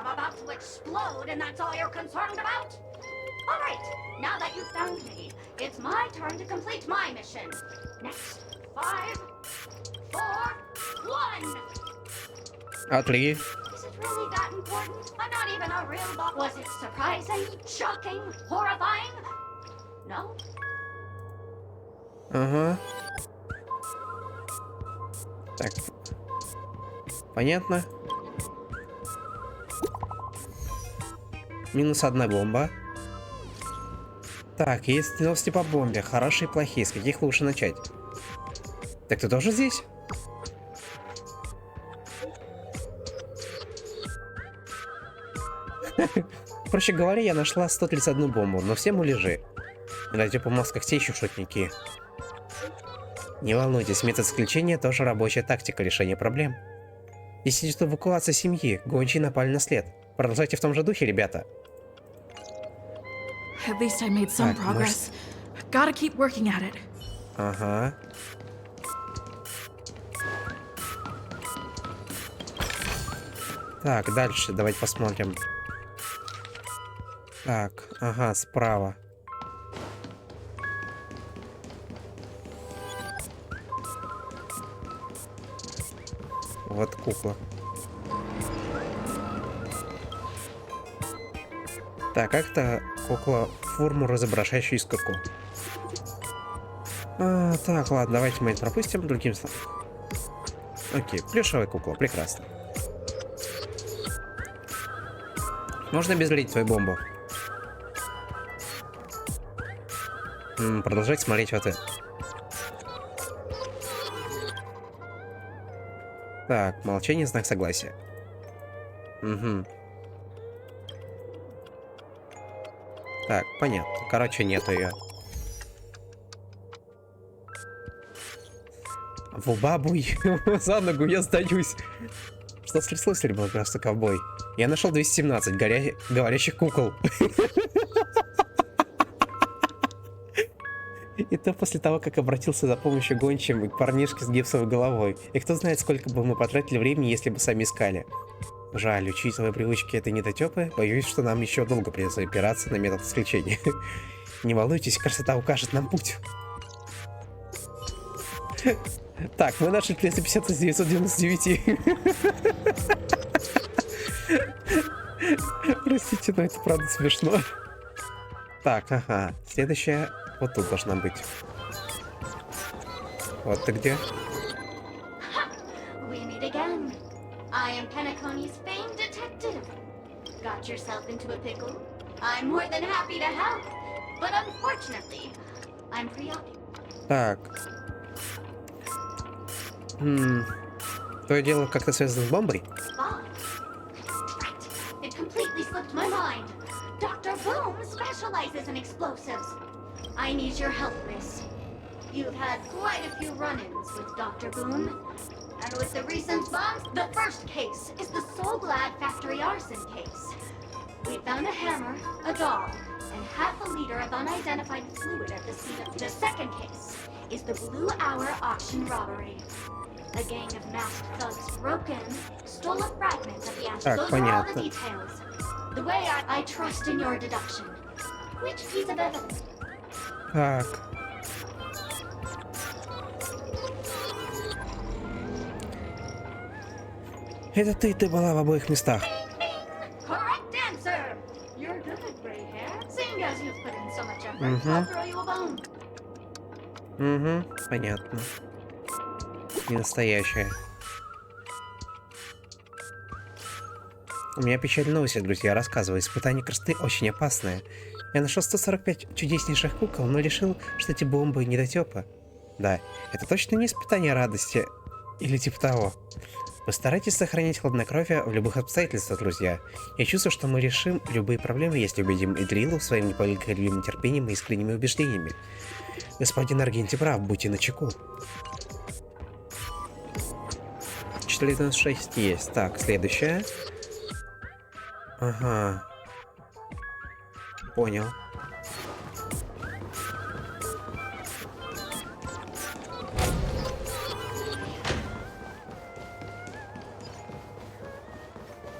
Отли. Ага. Так. Понятно. Минус одна бомба. Так, есть новости по бомбе. Хорошие и плохие. С каких лучше начать? Так ты тоже здесь? Проще говоря, я нашла 131 бомбу, но все муляжи. Радио мозгах те еще шутники. Не волнуйтесь, метод исключения тоже рабочая тактика решения проблем. Здесь идет эвакуация семьи, гончие напали на след. Продолжайте в том же духе, ребята. At least I made some progress. Gotta keep working at it. Ага. Так, дальше давайте посмотрим. Так, ага, справа. Вот кукла. Так, как-то кукла форму, разображающую искорку. Так, ладно, давайте мы это пропустим. Другим словом. Окей, плюшевая кукла, прекрасно. Можно обезлить твою бомбу? Продолжать смотреть в ответ. Так, молчание, знак согласия. Угу. Так, понятно. Короче, нету ее. В бабу за ногу я сдаюсь. Что стряслось, ребята, ковбой? Я нашел 217 говорящих кукол. И то после того, как обратился за помощью гончим и к парнишке с гипсовой головой. И кто знает, сколько бы мы потратили времени, если бы сами искали. Жаль, учитывая привычки этой недотёпы, боюсь, что нам еще долго придется опираться на метод исключения. Не волнуйтесь, красота укажет нам путь. Так, мы нашли 350 из 999. Простите, но это правда смешно. Так, ага. Следующая вот тут должна быть. Вот ты где? We meet again. I am Penaconiya's famed detective. Got yourself into a pickle? I'm more than happy to help. But unfortunately, I'm preoccupied. Так. Твое дело как-то связано с бомбой? It completely slipped my mind. Dr. Boom specializes in explosives. I need your help, Miss. You've had quite a few run-ins with Dr. Boom. And with the recent bombs, the first case is the Soul Glad factory arson case. We found a hammer, a dog, and half a liter of unidentified fluid at the scene of the second case is the Blue Hour auction robbery. A gang of masked thugs broke in, stole a fragment of the ashes. Those are all the details. The way I trust in your deduction. Which piece of evidence? Так. Это ты была в обоих местах. Correct answer. You're good at gray hair. Seeing as you've put in so much effort, I'll throw you a bone. Понятно. Не настоящая. У меня печальная новость, друзья, рассказываю. Испытание красоты очень опасное. Я нашел 145 чудеснейших кукол, но решил, что эти бомбы недотёпы. Да, это точно не испытание радости. Или типа того. Постарайтесь сохранять хладнокровие в любых обстоятельствах, друзья. Я чувствую, что мы решим любые проблемы, если убедим Идрилу своим непоколебимым терпением и искренними убеждениями. Господин Аргенти прав, будьте начеку. 496 есть. Так, следующая. Ага. Понял.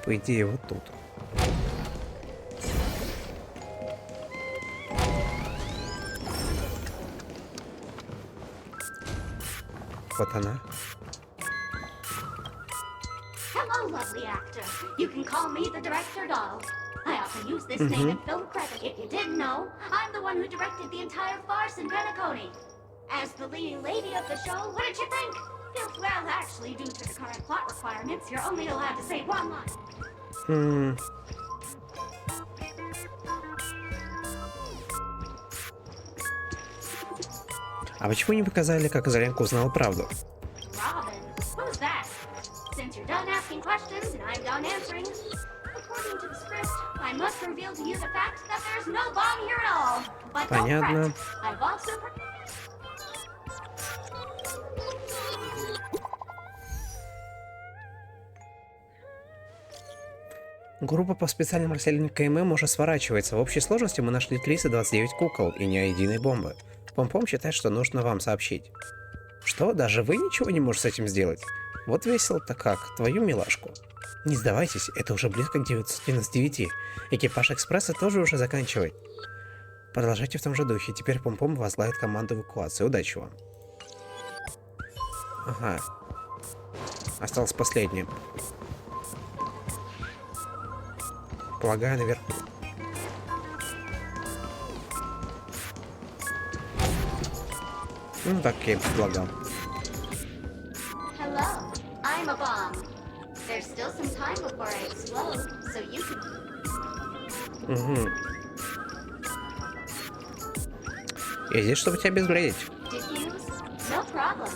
По идее, вот тут. Вот она. Hello, lovely actor. You can call me the director doll. I often use this name in film credit. If you didn't know, I'm the one who directed the entire farce in Penacony. As the leading lady of the show, what did you think? Well, actually, due to the current plot requirements, you're only allowed to say one line. А почему не показали, как Зарянка узнала правду? Robin, who's that? Since you're done asking questions and I'm done answering, according to the script, I must reveal to you the fact that there's no bomb here at all. But don't fret, I've also... Группа по специальным расследованиям КММ уже сворачивается. В общей сложности мы нашли 329 кукол и ни единой бомбы. Пом-пом считает, что нужно вам сообщить. Что, даже вы ничего не можете с этим сделать? Вот весело-то как, твою милашку. Не сдавайтесь, это уже близко к 999. Экипаж экспресса тоже уже заканчивает. Продолжайте в том же духе. Теперь Пом-пом возглавит команду эвакуации. Удачи вам. Ага. Осталось последнее. Полагаю, наверху. Ну, так я и предлагал. Hello, I'm a bomb. There's still some time before I explode, so you can... Я здесь, чтобы тебя обезвредить. Diffuse? No problem.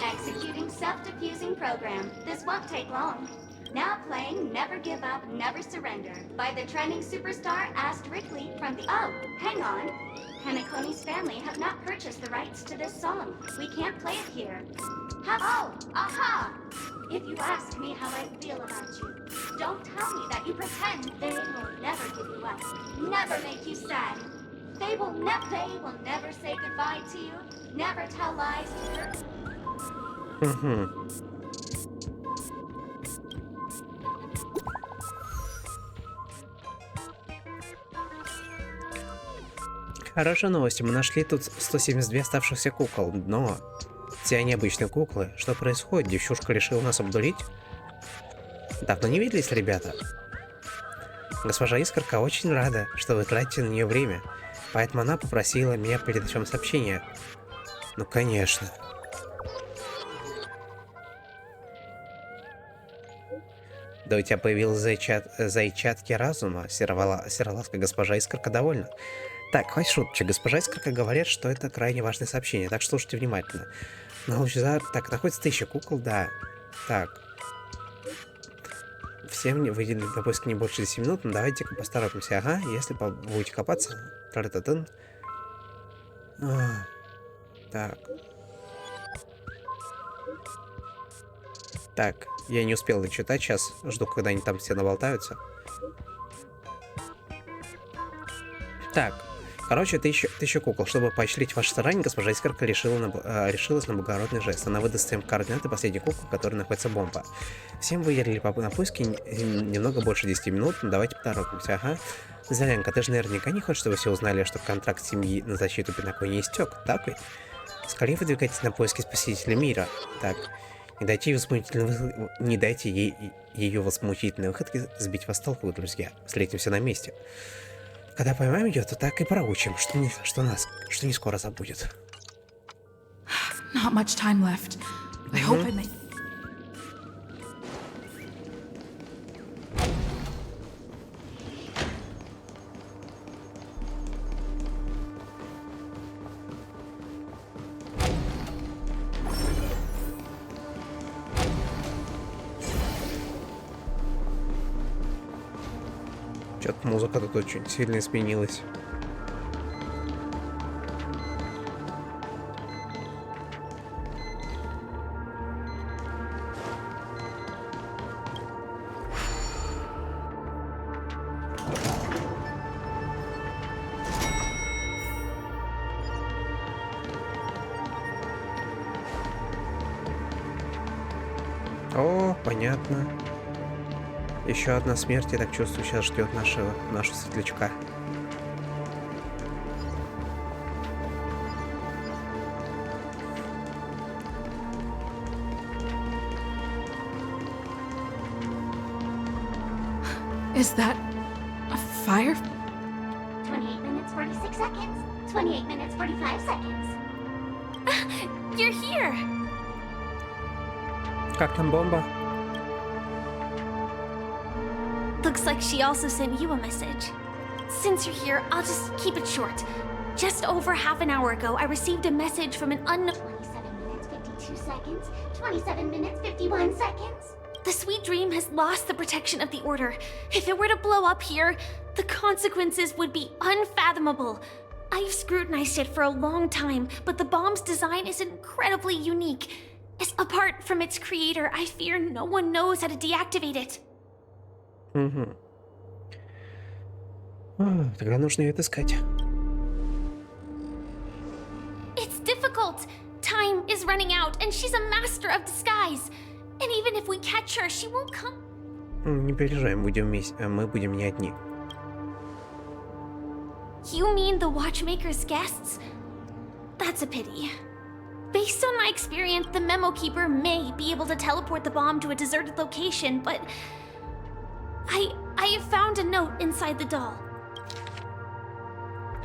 Executing self-diffusing program. This won't take long. Now playing Never Give Up, Never Surrender by the trending superstar Asterically from the... Oh, hang on. Penacony's family have not purchased the rights to this song. We can't play it here. Oh, aha! If you ask me how I feel about you, don't tell me that you pretend they will never give you up, never make you sad. They will never say goodbye to you, never tell lies to her. Хорошая новость, мы нашли тут 172 оставшихся кукол, но все они обычные куклы. Что происходит? Девчушка решила нас обдурить? Давно не виделись, ребята? Госпожа Искорка очень рада, что вы тратите на нее время, поэтому она попросила меня передать вам сообщение. Ну, конечно. Да у тебя появилась зайчатки разума, сероласка госпожа Искорка довольна. Так, хватит шуточек. Госпожа Искорка говорит, что это крайне важное сообщение, так слушайте внимательно. Так, находится 1000 кукол, да. Так. Всем выделили на поиск не больше 10 минут, но давайте-ка постараемся. Ага, если будете копаться. Тра-та-тын. Так. Так, я не успел дочитать, сейчас жду, когда они там все наболтаются. Так, короче, 1000 кукол. Чтобы поощрить ваше старание, госпожа Искорка решилась на благородный жест. Она выдаст всем координаты последней куклы, в которой находится бомба. Всем выделили на поиски немного больше 10 минут, но давайте поторопимся. Ага. Зеленка, ты же наверняка не хочешь, чтобы все узнали, что контракт семьи на защиту Пенаконии истек, так ведь? Скорее выдвигайтесь на поиски спасителя мира. Так, не дайте ее возмутительной выходке сбить вас с толку, друзья. Встретимся на месте. Когда поймаем ее, то так и проучим, что не скоро забудет. Not much time left. I hope I may... Что-то музыка тут очень сильно изменилась. О, понятно. Еще одна смерть, я так чувствую, сейчас ждет нашу светлячка. Is that a fire? 28 minutes, 46 seconds. 28 minutes, 45 seconds. You're here! Как там бомба? Looks like she also sent you a message. Since you're here, I'll just keep it short. Just over half an hour ago, I received a message from an unknown... 27 minutes, 52 seconds. 27 minutes, 51 seconds. The Sweet Dream has lost the protection of the Order. If it were to blow up here, the consequences would be unfathomable. I've scrutinized it for a long time, but the bomb's design is incredibly unique. As apart from its creator, I fear no one knows how to deactivate it. Тогда нужно ее отыскать. It's difficult. Time is running out, and she's a master of disguise. And even if we catch her, she won't come. Не переживай, мы будем не одни. You mean the Watchmaker's guests? That's a pity. Based on my experience, the Memo Keeper may be able to teleport the bomb to a deserted location, but... I have found a note inside the doll.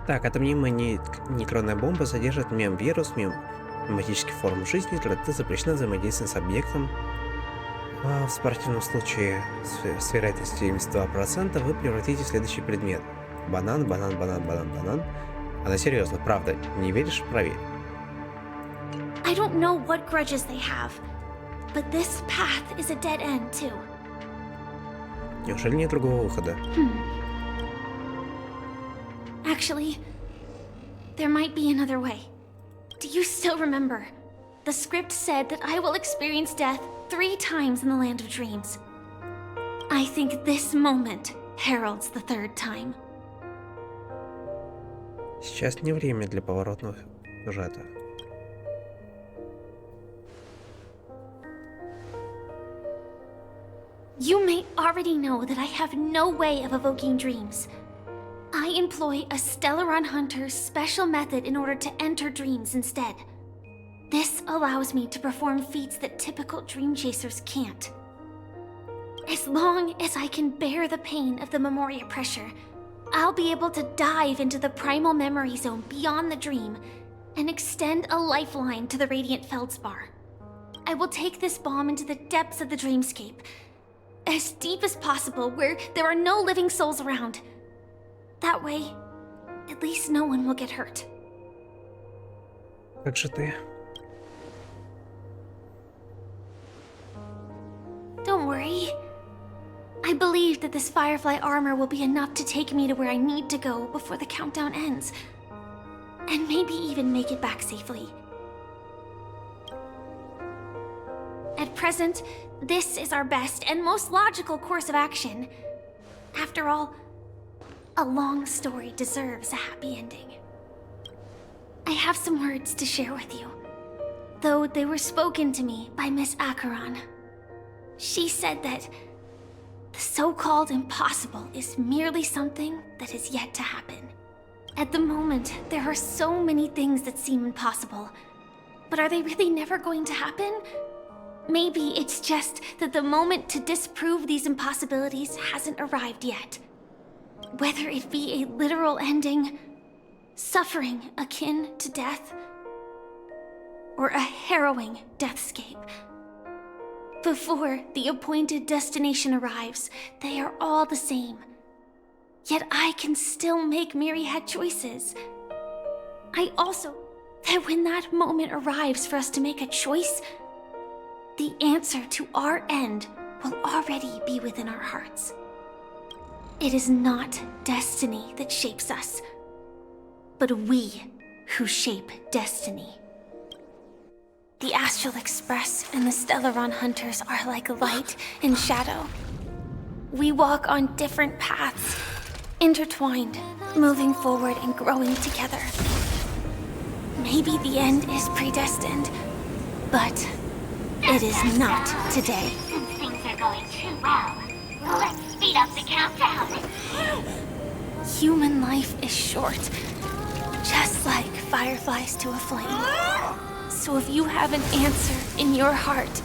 Так, эта нейтронная бомба содержит мем-вирус, мематических форм жизни, ты запрещена взаимодействовать с объектом. В спортивном случае с вероятностью 72% вы превратите в следующий предмет. Банан, банан, банан, банан, банан. Она серьезно, правда, не веришь? Проверь. I don't know what grudges they have, but this path is a dead end too. Неужели нет другого выхода? Actually, there might be another way. Do you still remember? The script said that I will experience death 3 times in the Land of Dreams. I think this moment heralds the 3rd time. Сейчас не время для поворотного сюжета. You may already know that I have no way of evoking dreams. I employ a Stellaron Hunter's special method in order to enter dreams instead. This allows me to perform feats that typical dream chasers can't. As long as I can bear the pain of the Memoria pressure, I'll be able to dive into the primal memory zone beyond the dream and extend a lifeline to the Radiant Feldspar. I will take this bomb into the depths of the dreamscape, as deep as possible where there are no living souls around. That way, at least no one will get hurt. Как же ты? Don't worry. I believe that this Firefly armor will be enough to take me to where I need to go before the countdown ends. And maybe even make it back safely. At present, this is our best and most logical course of action. After all, a long story deserves a happy ending. I have some words to share with you, though they were spoken to me by Miss Acheron. She said that the so-called impossible is merely something that is yet to happen. At the moment, there are so many things that seem impossible, but are they really never going to happen? Maybe it's just that the moment to disprove these impossibilities hasn't arrived yet. Whether it be a literal ending, suffering akin to death, or a harrowing deathscape. Before the appointed destination arrives, they are all the same. Yet I can still make myriad choices. I also, that when that moment arrives for us to make a choice, the answer to our end will already be within our hearts. It is not destiny that shapes us, but we who shape destiny. The Astral Express and the Stellaron Hunters are like light and shadow. We walk on different paths, intertwined, moving forward and growing together. Maybe the end is predestined, but it is not today. Since things are going too well, let's speed up the countdown. Human life is short, just like fireflies to a flame. So if you have an answer in your heart,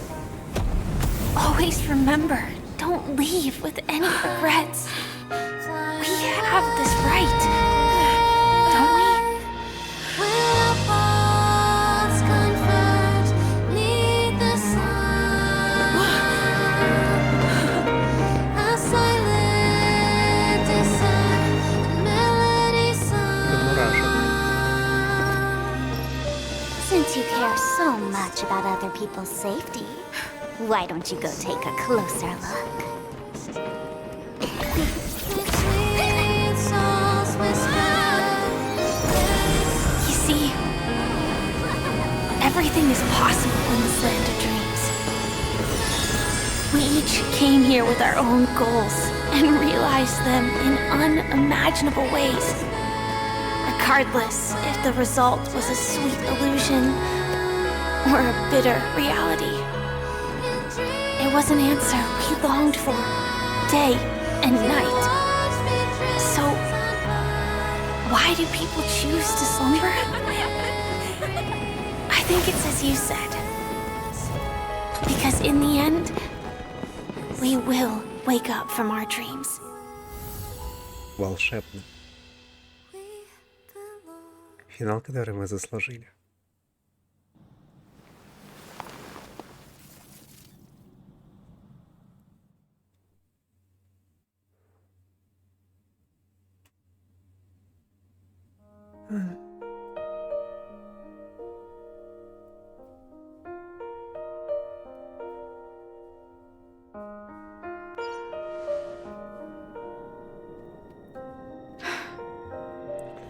always remember, don't leave with any regrets. We have this right, don't we? Since you care so much about other people's safety, why don't you go take a closer look? You see, everything is possible in this land of dreams. We each came here with our own goals and realized them in unimaginable ways. Regardless if the result was a sweet illusion or a bitter reality. It was an answer we longed for, day and night. So, why do people choose to slumber? I think it's as you said. Because in the end, we will wake up from our dreams. Волшебно. Финал, который мы заслужили.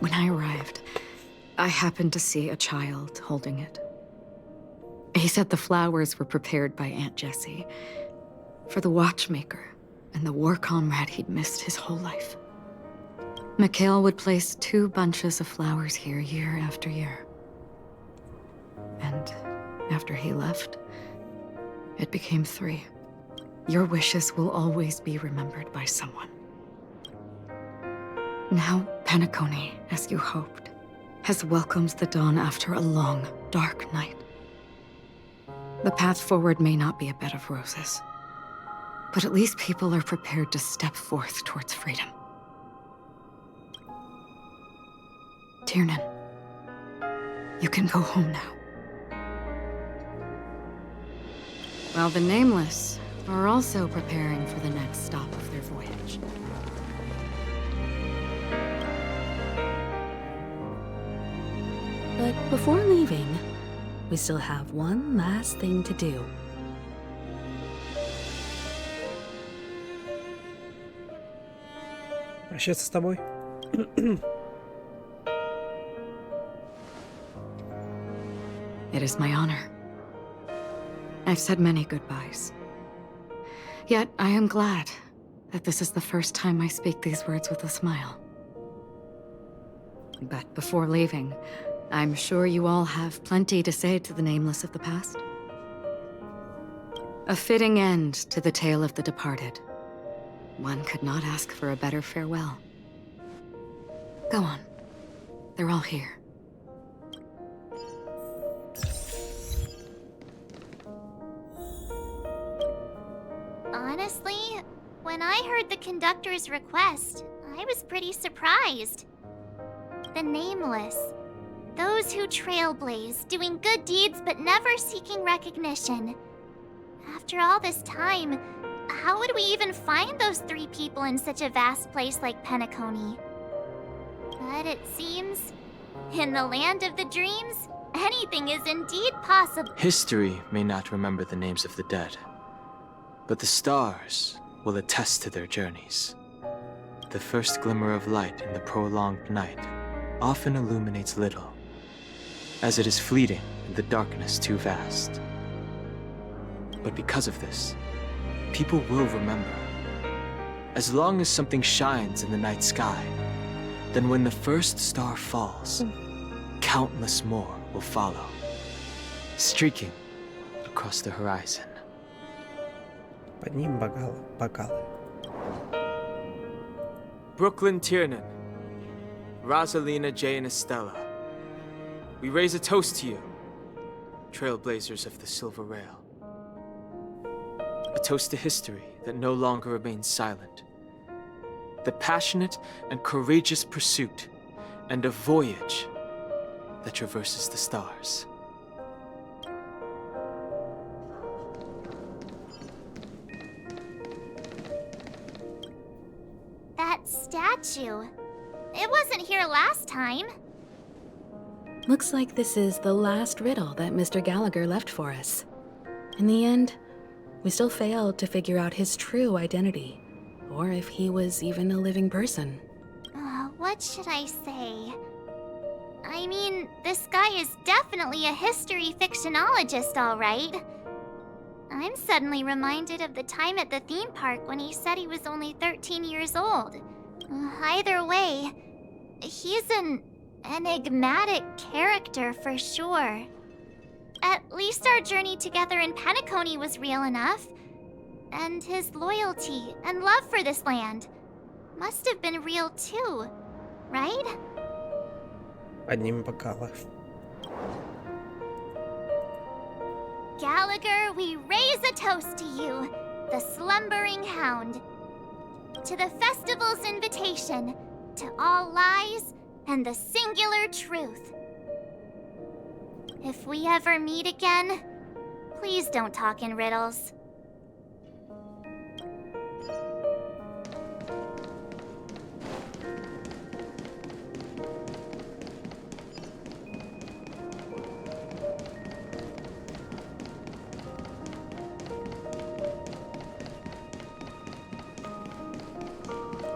When I arrived, I happened to see a child holding it. He said the flowers were prepared by Aunt Jessie for the watchmaker and the war comrade he'd missed his whole life. Mikhail would place 2 bunches of flowers here year after year. And after he left, it became 3. Your wishes will always be remembered by someone. Now, Penacony, as you hoped, has welcomed the dawn after a long, dark night. The path forward may not be a bed of roses, but at least people are prepared to step forth towards freedom. Tiernan, you can go home now. While the Nameless are also preparing for the next stop of their voyage. But before leaving, we still have one last thing to do. Прощаться с тобой. It is my honor. I've said many goodbyes. Yet I am glad that this is the first time I speak these words with a smile. But before leaving, I'm sure you all have plenty to say to the Nameless of the past. A fitting end to the tale of the departed. One could not ask for a better farewell. Go on. They're all here. Honestly, when I heard the conductor's request, I was pretty surprised. The Nameless. Those who trailblaze, doing good deeds but never seeking recognition. After all this time, how would we even find those 3 people in such a vast place like Penacony? But it seems, in the land of the dreams, anything is indeed possible. History may not remember the names of the dead, but the stars will attest to their journeys. The first glimmer of light in the prolonged night often illuminates little, as it is fleeting in the darkness too vast. But because of this, people will remember. As long as something shines in the night sky, then when the first star falls, countless more will follow, streaking across the horizon. Поднимем бокалы. Brooklyn Tiernan, Rosalina, Jay, and Estella, we raise a toast to you, trailblazers of the Silver Rail. A toast to history that no longer remains silent. The passionate and courageous pursuit, and a voyage that traverses the stars. That statue. It wasn't here last time. Looks like this is the last riddle that Mr. Gallagher left for us. In the end, we still failed to figure out his true identity, or if he was even a living person. What should I say? I mean, this guy is definitely a history fictionologist, all right. I'm suddenly reminded of the time at the theme park when he said he was only 13 years old. Either way, he's an enigmatic character for sure. At least our journey together in Penacony was real enough. And his loyalty and love for this land must have been real too, right? Поднимем бокалы. Gallagher, we raise a toast to you, the slumbering hound. To the festival's invitation, to all lies and the singular truth. If we ever meet again, please don't talk in riddles.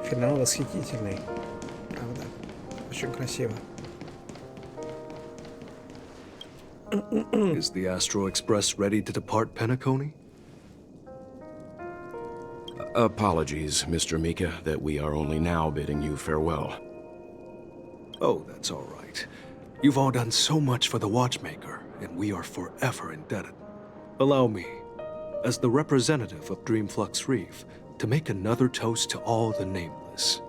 Финал восхитительный. Правда. Очень красиво. Is the Astral Express ready to depart Penacony? Apologies, Mr. Mika, that we are only now bidding you farewell. Oh, that's all right. You've all done so much for the Watchmaker, and we are forever indebted. Allow me, as the representative of Dreamflux Reef, to make another toast to all the nameless.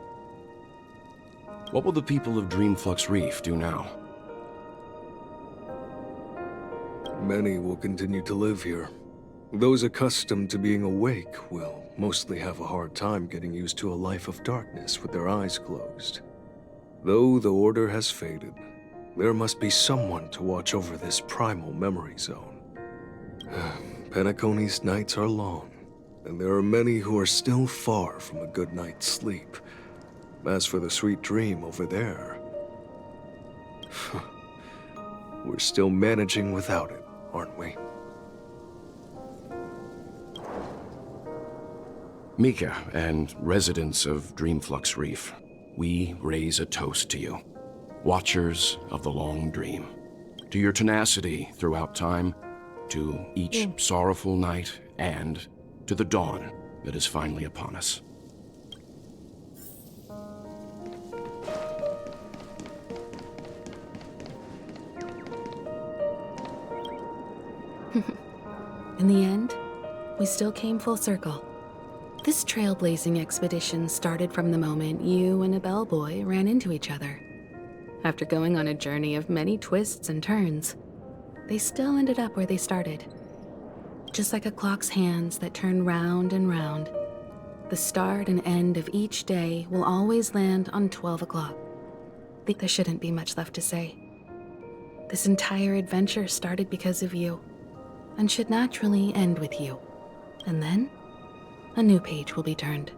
What will the people of Dreamflux Reef do now? Many will continue to live here. Those accustomed to being awake will mostly have a hard time getting used to a life of darkness with their eyes closed. Though the order has faded, there must be someone to watch over this primal memory zone. Penaconi's nights are long, and there are many who are still far from a good night's sleep. As for the sweet dream over there, we're still managing without it, aren't we? Mika and residents of Dreamflux Reef, we raise a toast to you, watchers of the long dream, to your tenacity throughout time, to each sorrowful night, and to the dawn that is finally upon us. In the end, we still came full circle. This trailblazing expedition started from the moment you and a bellboy ran into each other. After going on a journey of many twists and turns, they still ended up where they started. Just like a clock's hands that turn round and round, the start and end of each day will always land on 12 o'clock. I think there shouldn't be much left to say. This entire adventure started because of you, and should naturally end with you. And then, a new page will be turned.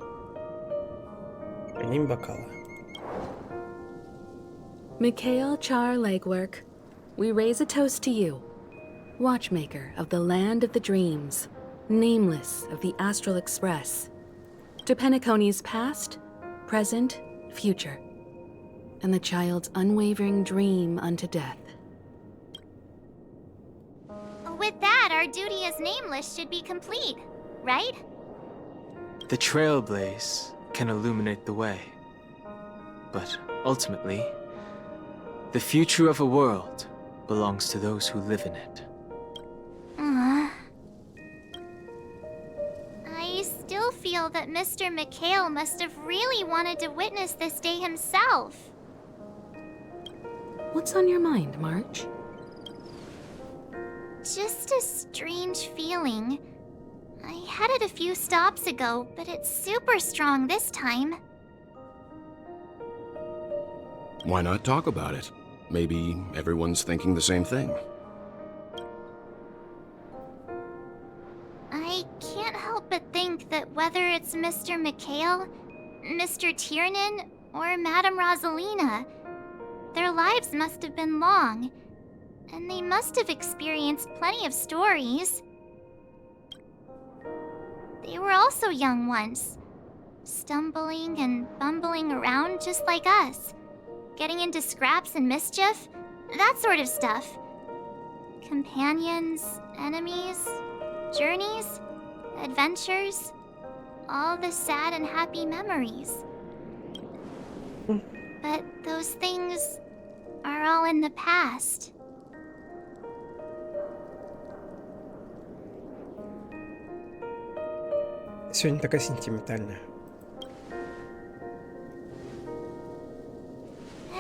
Mikhail Char Legwork, we raise a toast to you, watchmaker of the land of the dreams, nameless of the Astral Express, to Penaconi's past, present, future, and the child's unwavering dream unto death. With that, our duty as nameless should be complete, right? The trailblaze can illuminate the way. But ultimately, the future of a world belongs to those who live in it. I still feel that Mr. Mikhail must have really wanted to witness this day himself. What's on your mind, March? Just a strange feeling. I had it a few stops ago, but it's super strong this time. Why not talk about it? Maybe everyone's thinking the same thing. I can't help but think that whether it's Mr. Mikhail, Mr. Tiernan, or Madame Rosalina, their lives must have been long, and they must have experienced plenty of stories. They were also young once, stumbling and bumbling around just like us, getting into scraps and mischief, that sort of stuff. Companions, enemies, journeys, adventures, all the sad and happy memories. But those things are all in the past. Сегодня такая сентиментальная.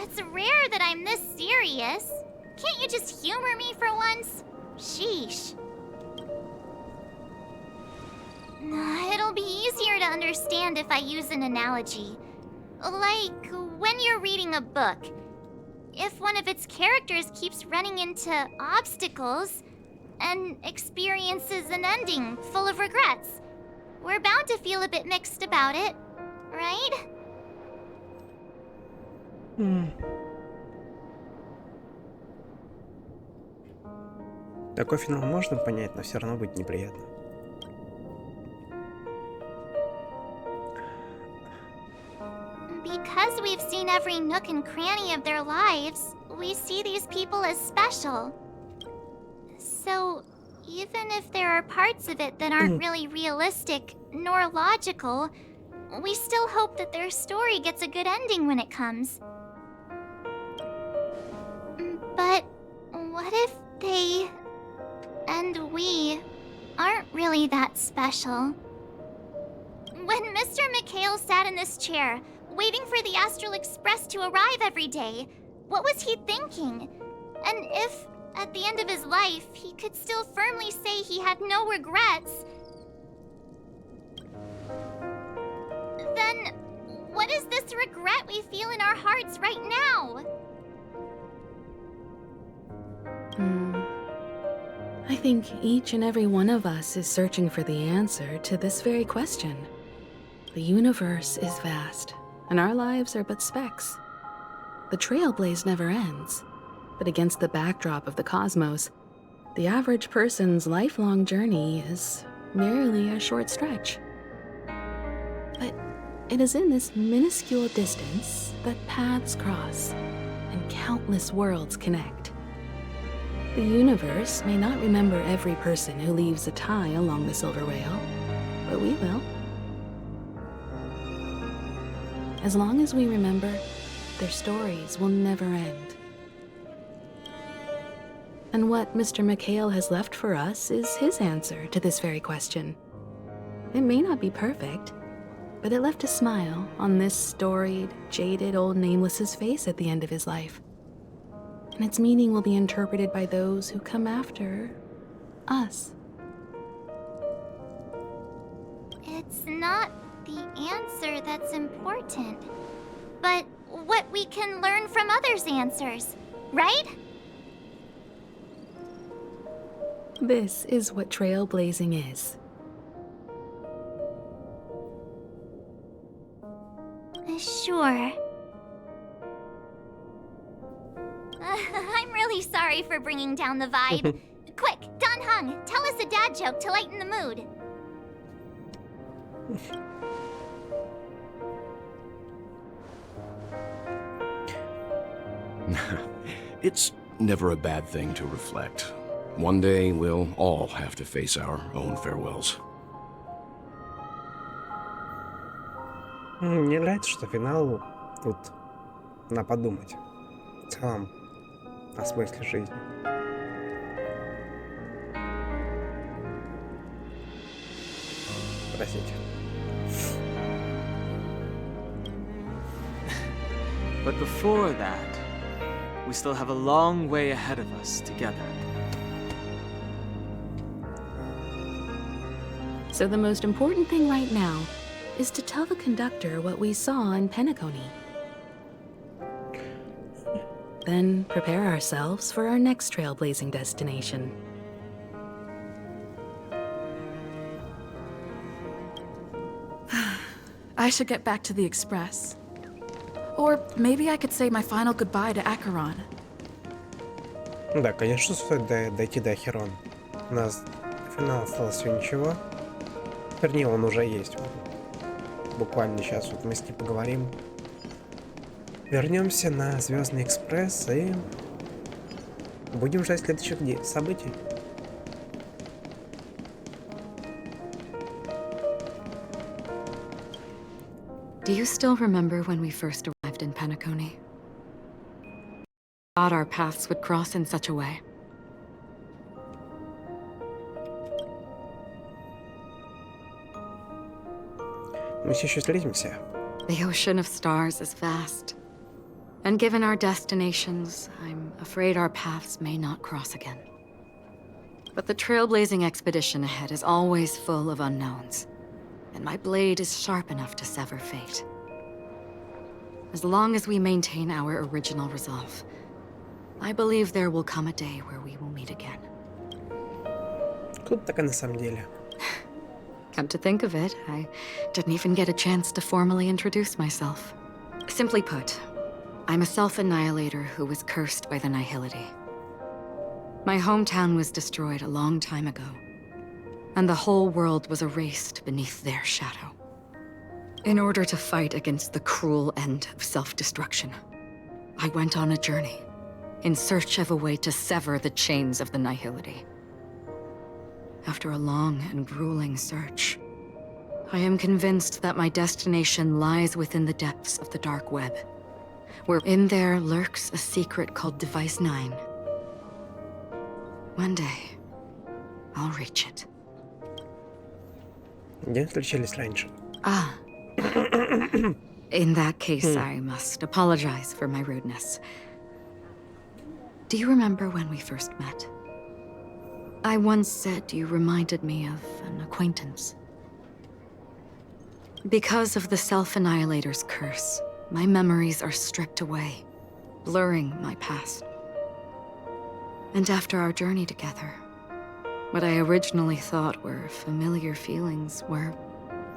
It's rare that I'm this serious. Can't you just humor me for once? Sheesh. It'll be easier to understand if I use an analogy. Like when you're reading a book. If one of its characters keeps running into obstacles and experiences an ending full of regrets, we're bound to feel a bit mixed about it, right? Такой финал можно понять, но все равно будет неприятно. Because we've seen every nook and cranny of their lives, we see these people as special. So, even if there are parts of it that aren't really realistic nor logical, we still hope that their story gets a good ending when it comes. What if they and we aren't really that special? When Mr. McHale sat in this chair, waiting for the Astral Express to arrive every day, what was he thinking? And if, at the end of his life, he could still firmly say he had no regrets, then what is this regret we feel in our hearts right now? I think each and every one of us is searching for the answer to this very question. The universe is vast, and our lives are but specks. The trailblaze never ends, but against the backdrop of the cosmos, the average person's lifelong journey is merely a short stretch. But it is in this minuscule distance that paths cross and countless worlds connect. The universe may not remember every person who leaves a tie along the silver rail, but we will. As long as we remember, their stories will never end. And what Mr. McHale has left for us is his answer to this very question. It may not be perfect, but it left a smile on this storied, jaded old nameless's face at the end of his life. And its meaning will be interpreted by those who come after us. It's not the answer that's important, but what we can learn from others' answers, right? This is what trailblazing is. Sure. I'm really sorry for bringing down the vibe. Quick, Don Hung, tell us a dad joke to lighten the mood. It's never a bad thing to reflect. One day we'll all have to face our own farewells. Мне нравится, что финал тут на подумать. В целом, о смысле жизни. Простите. But before that, we still have a long way ahead of us together. So the most important thing right now is to tell the conductor what we saw in Penacony. Then prepare ourselves for our next trailblazing destination. I should get back to the Express. Or maybe I could say my final goodbye to Acheron. Да, конечно, стоит дойти до Ахерона. У нас финал осталось всего ничего. Вернее, он уже есть. Буквально сейчас вот мы с ним поговорим. Вернемся на Звездный экспресс и будем ждать следующих событий. Do you still remember when we first arrived in Penacony? Thought our paths would cross in such a way. Мы все еще встретимся. The ocean of stars is vast. And given our destinations, I'm afraid our paths may not cross again. But the trailblazing expedition ahead is always full of unknowns. And my blade is sharp enough to sever fate. As long as we maintain our original resolve, I believe there will come a day where we will meet again. Тут так и на самом деле. Come to think of it, I didn't even get a chance to formally introduce myself. Simply put, I'm a self-annihilator who was cursed by the Nihility. My hometown was destroyed a long time ago, and the whole world was erased beneath their shadow. In order to fight against the cruel end of self-destruction, I went on a journey, in search of a way to sever the chains of the Nihility. After a long and grueling search, I am convinced that my destination lies within the depths of the dark web, where in there lurks a secret called Device 9. One day, I'll reach it. Где встречались раньше? Ah. In that case, I must apologize for my rudeness. Do you remember when we first met? I once said you reminded me of an acquaintance. Because of the Self-Annihilator's curse, my memories are stripped away, blurring my past. And after our journey together, what I originally thought were familiar feelings were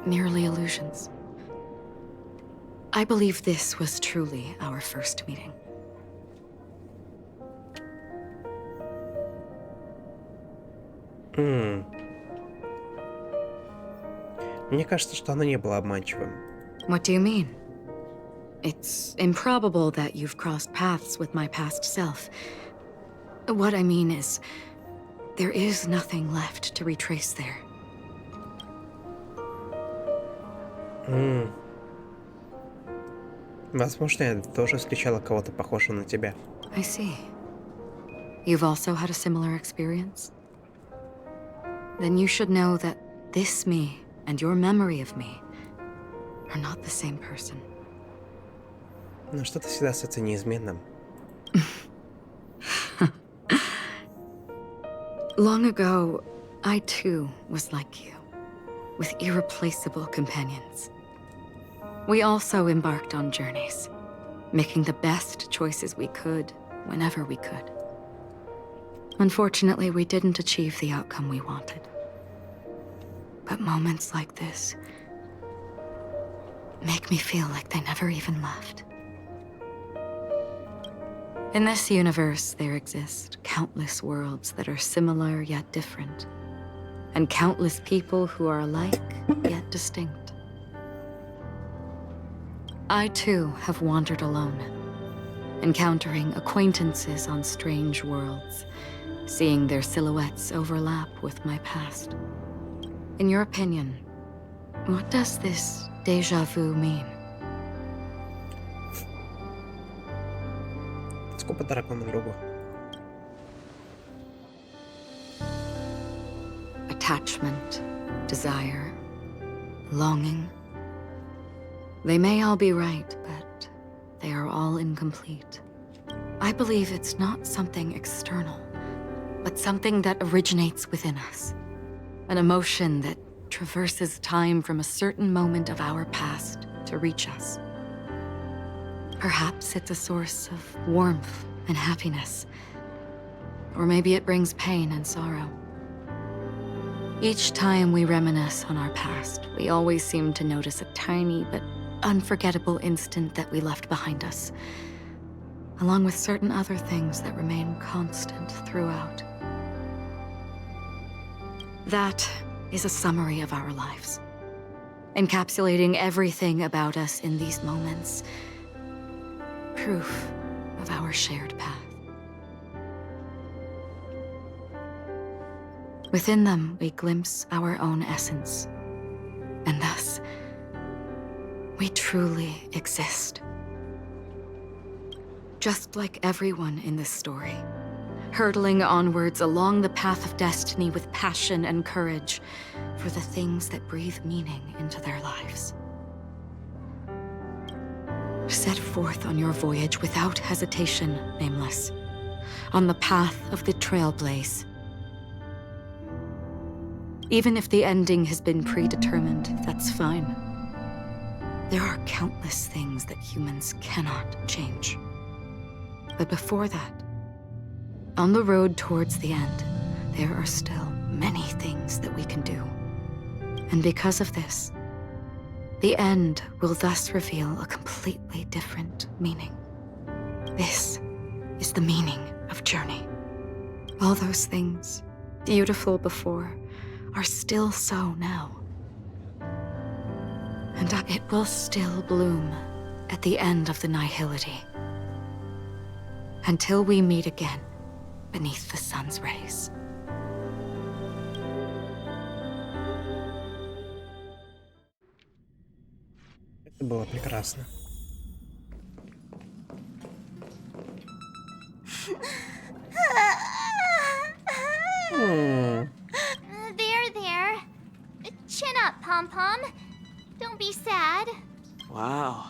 merely illusions. I believe this was truly our first meeting. Мне кажется, что оно не было обманчивым. What do you mean? It's improbable that you've crossed paths with my past self. What I mean is, there is nothing left to retrace there. Возможно, я тоже встречала кого-то похожего на тебя. I see. You've also had a similar experience? Then you should know that this me and your memory of me are not the same person. Но что-то всегда остается неизменным. Long ago, I too was like you, with irreplaceable companions. We also embarked on journeys, making the best choices we could, whenever we could. Unfortunately, we didn't achieve the outcome we wanted. But moments like this make me feel like they never even left. In this universe, there exist countless worlds that are similar yet different, and countless people who are alike yet distinct. I too have wandered alone, encountering acquaintances on strange worlds, seeing their silhouettes overlap with my past. In your opinion, what does this déjà vu mean? Сколько дракона другу? Attachment, desire, longing. They may all be right, but they are all incomplete. I believe it's not something external, but something that originates within us. An emotion that traverses time from a certain moment of our past to reach us. Perhaps it's a source of warmth and happiness. Or maybe it brings pain and sorrow. Each time we reminisce on our past, we always seem to notice a tiny but unforgettable instant that we left behind us, along with certain other things that remain constant throughout. That is a summary of our lives, encapsulating everything about us in these moments, proof of our shared path. Within them, we glimpse our own essence, and thus, we truly exist. Just like everyone in this story, hurtling onwards along the path of destiny with passion and courage for the things that breathe meaning into their lives. Set forth on your voyage without hesitation, Nameless, on the path of the trailblaze. Even if the ending has been predetermined, that's fine. There are countless things that humans cannot change. But before that, on the road towards the end, there are still many things that we can do. And because of this, the end will thus reveal a completely different meaning. This is the meaning of journey. All those things, beautiful before, are still so now. And it will still bloom at the end of the nihility. Until we meet again beneath the sun's rays. Это было прекрасно. Don't be sad. Wow.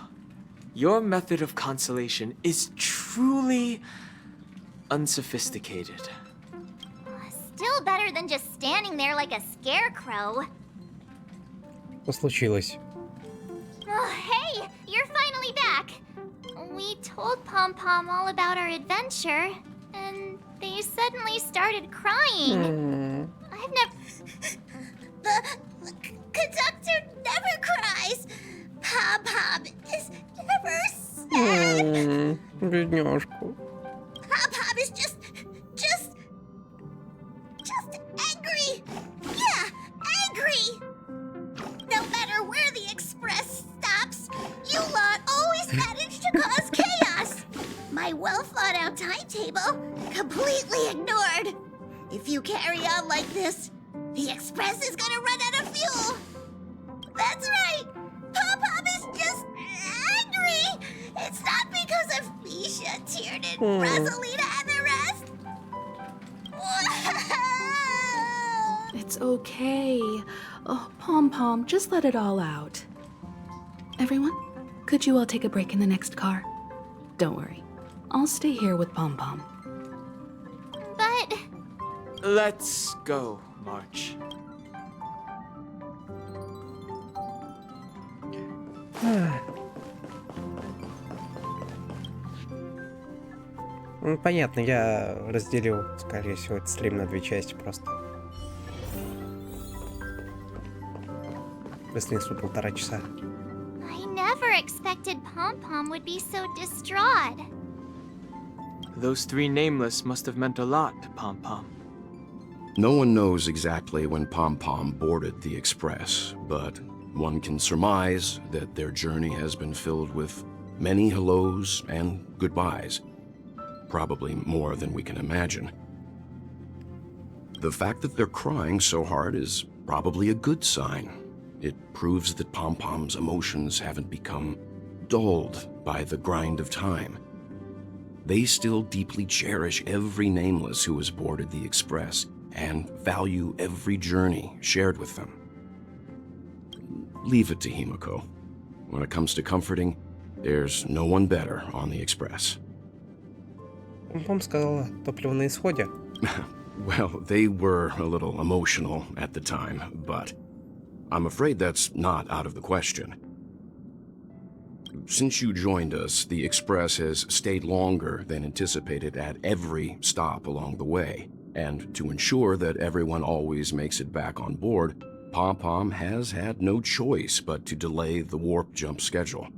Your method of consolation is truly unsophisticated. Still better than just standing there like a scarecrow. Что случилось? Oh, hey, you're finally back. We told Pom Pom all about our adventure, and they suddenly started crying. I've never. The conductor never cries. Pom Pom is never sad. Бедняжку. Pom Pom is just angry. Yeah, angry. No matter where the express stops, you lot always manage to cause chaos. My well-thought-out timetable completely ignored. If you carry on like this, the express is gonna run out of fuel. That's right. Pom-Pom is just angry. It's not because of Misha, Tiernan, Rosalina, and the rest. It's okay. Oh, Pom Pom, just let it all out. Everyone, could you all take a break in the next car? Don't worry. I'll stay here with Pom Pom. But... Let's go, March. Ну, понятно, я разделил, скорее всего, этот стрим на 2 части просто. Быстренько 1,5 часа. I never expected Pom Pom would be so distraught. Those 3 nameless must have meant a lot to Pom Pom. No one knows exactly when Pom Pom boarded the express, but one can surmise that their journey has been filled with many hellos and goodbyes. Probably more than we can imagine. The fact that they're crying so hard is probably a good sign. It proves that Pom Pom's emotions haven't become dulled by the grind of time. They still deeply cherish every nameless who has boarded the express and value every journey shared with them. Leave it to Himiko. When it comes to comforting, there's no one better on the express. Пом сказала, топливо на исходе. Well, they were a little emotional at the time, but I'm afraid that's not out of the question. Since you joined us, the Express has stayed longer than anticipated at every stop along the way. And to ensure that everyone always makes it back on board, Pom Pom has had no choice but to delay the warp jump schedule.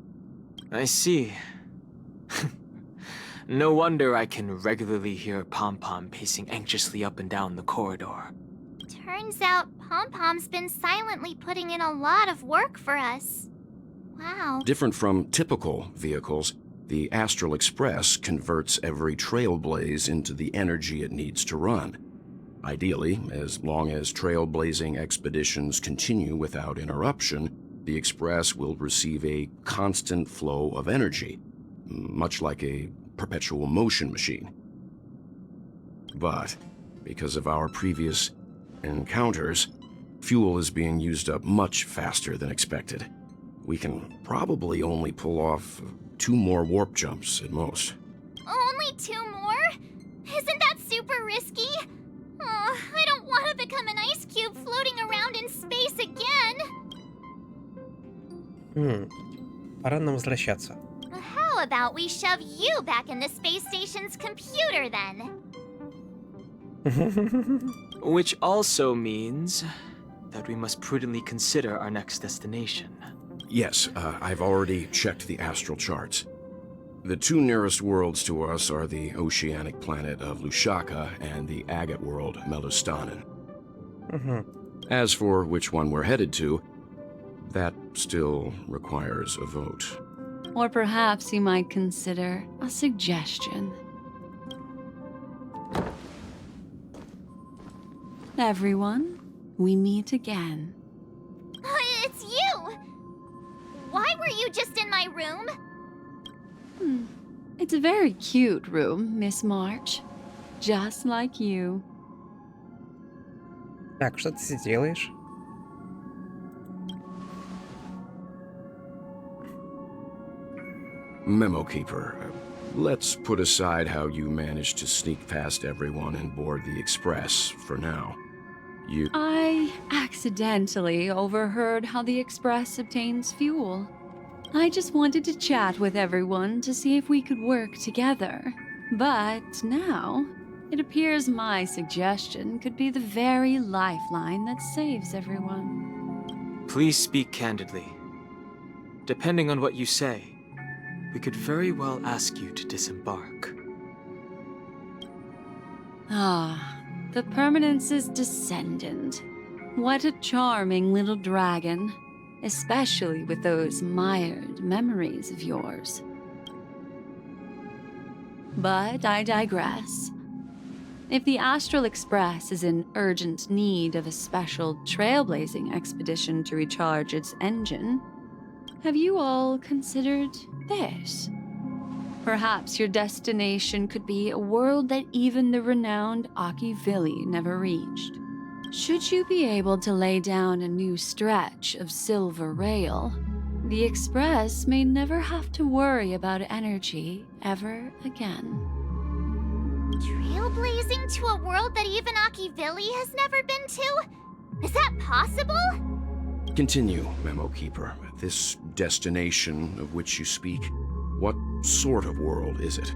I see. No wonder I can regularly hear Pom Pom pacing anxiously up and down the corridor. Turns out Pom Pom's been silently putting in a lot of work for us. Wow. Different from typical vehicles, the Astral Express converts every trailblaze into the energy it needs to run. Ideally, as long as trailblazing expeditions continue without interruption, the Express will receive a constant flow of energy, much like a perpetual motion machine. But because of our previous encounters, fuel is being used up much faster than expected. We can probably only pull off 2 more warp jumps at most. Only 2 more? Isn't that super risky? Oh, I don't want to become an ice cube floating around in space again. Пора нам возвращаться. How about we shove you back in the space station's computer then? Which also means that we must prudently consider our next destination. Yes, I've already checked the astral charts. The 2 nearest worlds to us are the oceanic planet of Lushaka and the agate world Melostanen. As for which one we're headed to, that still requires a vote. Or perhaps you might consider a suggestion. Everyone, we meet again. It's you! Why were you just in my room? It's a very cute room, Miss March. Just like you. Так, что ты здесь делаешь? Memo Keeper, let's put aside how you managed to sneak past everyone and board the Express for now. I accidentally overheard how the Express obtains fuel. I just wanted to chat with everyone to see if we could work together. But now, it appears my suggestion could be the very lifeline that saves everyone. Please speak candidly. Depending on what you say, we could very well ask you to disembark. Ah, the Permanence's descendant. What a charming little dragon, especially with those mired memories of yours. But I digress. If the Astral Express is in urgent need of a special trailblazing expedition to recharge its engine, have you all considered this? Perhaps your destination could be a world that even the renowned Akivilli never reached. Should you be able to lay down a new stretch of silver rail, the Express may never have to worry about energy ever again. Trailblazing to a world that even Akivilli has never been to? Is that possible? Continue, Memo Keeper. This destination of which you speak, what sort of world is it?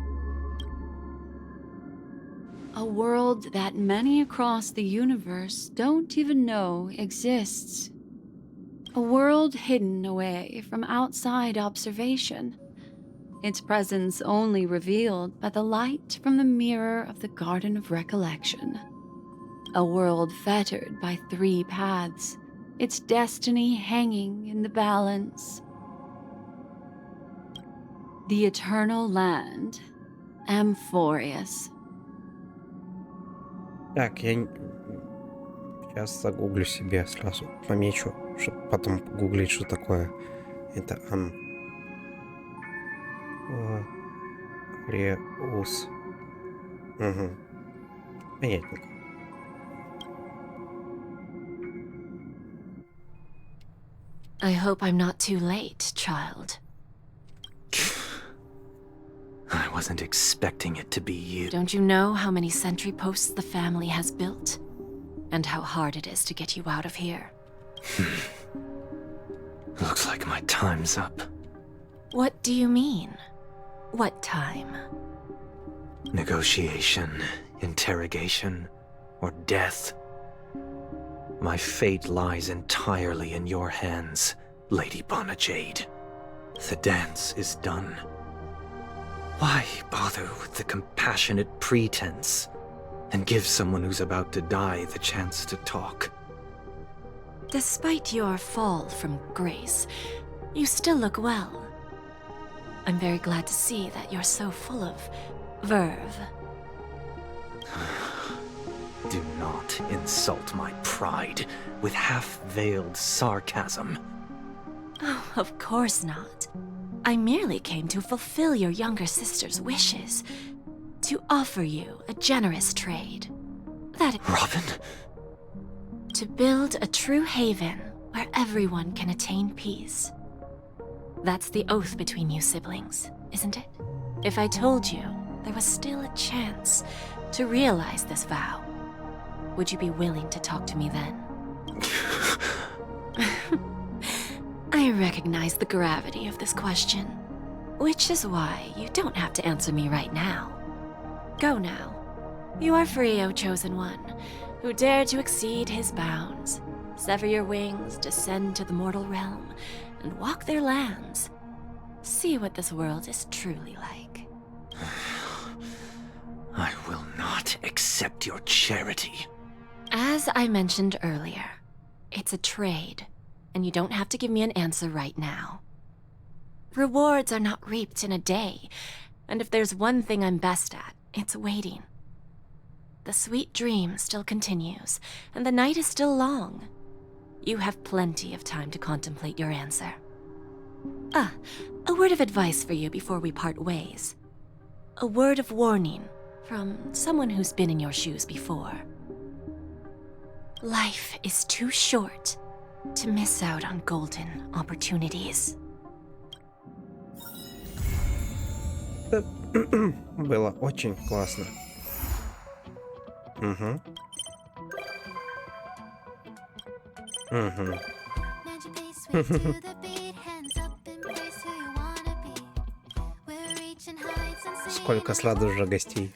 A world that many across the universe don't even know exists. A world hidden away from outside observation. Its presence only revealed by the light from the mirror of the Garden of Recollection. A world fettered by 3 paths, its destiny hanging in the balance. The Eternal Land, Amphorius. Так, я сейчас загуглю себе, сразу помечу, чтобы потом гуглить, что такое. Это Амфориус. Угу. Понятненько. I hope I'm not too late, child. I wasn't expecting it to be you. Don't you know how many sentry posts the family has built? And how hard it is to get you out of here? Looks like my time's up. What do you mean? What time? Negotiation, interrogation, or death. My fate lies entirely in your hands, Lady Bonajade. The dance is done. Why bother with the compassionate pretense and give someone who's about to die the chance to talk? Despite your fall from grace, you still look well. I'm very glad to see that you're so full of verve. Do not insult my pride with half-veiled sarcasm. Oh, of course not. I merely came to fulfill your younger sister's wishes. To offer you a generous trade. Robin? To build a true haven where everyone can attain peace. That's the oath between you siblings, isn't it? If I told you there was still a chance to realize this vow, would you be willing to talk to me then? I recognize the gravity of this question, which is why you don't have to answer me right now. Go now. You are free, O Chosen One, who dare to exceed his bounds, sever your wings, descend to the mortal realm, and walk their lands. See what this world is truly like. I will not accept your charity. As I mentioned earlier, it's a trade, and you don't have to give me an answer right now. Rewards are not reaped in a day, and if there's one thing I'm best at, it's waiting. The sweet dream still continues, and the night is still long. You have plenty of time to contemplate your answer. Ah, a word of advice for you before we part ways. A word of warning from someone who's been in your shoes before. Life is too short to miss out on golden opportunities. Это было очень классно. Угу. Угу. Сколько сладу уже гостей.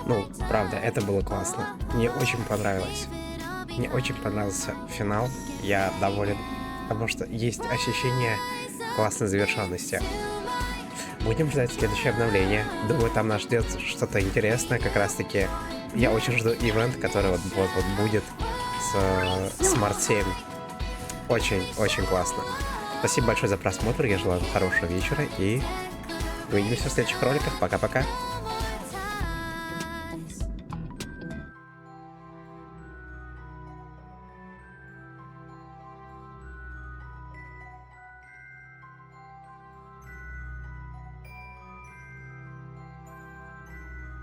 Ну, правда, это было классно. Мне очень понравилось. Мне очень понравился финал. Я доволен, потому что есть ощущение классной завершенности. Будем ждать следующее обновление. Думаю, там нас ждет что-то интересное. Как раз таки я очень жду ивент, который вот будет с Smart 7. Очень классно. Спасибо большое за просмотр. Я желаю вам хорошего вечера и увидимся в следующих роликах. Пока-пока.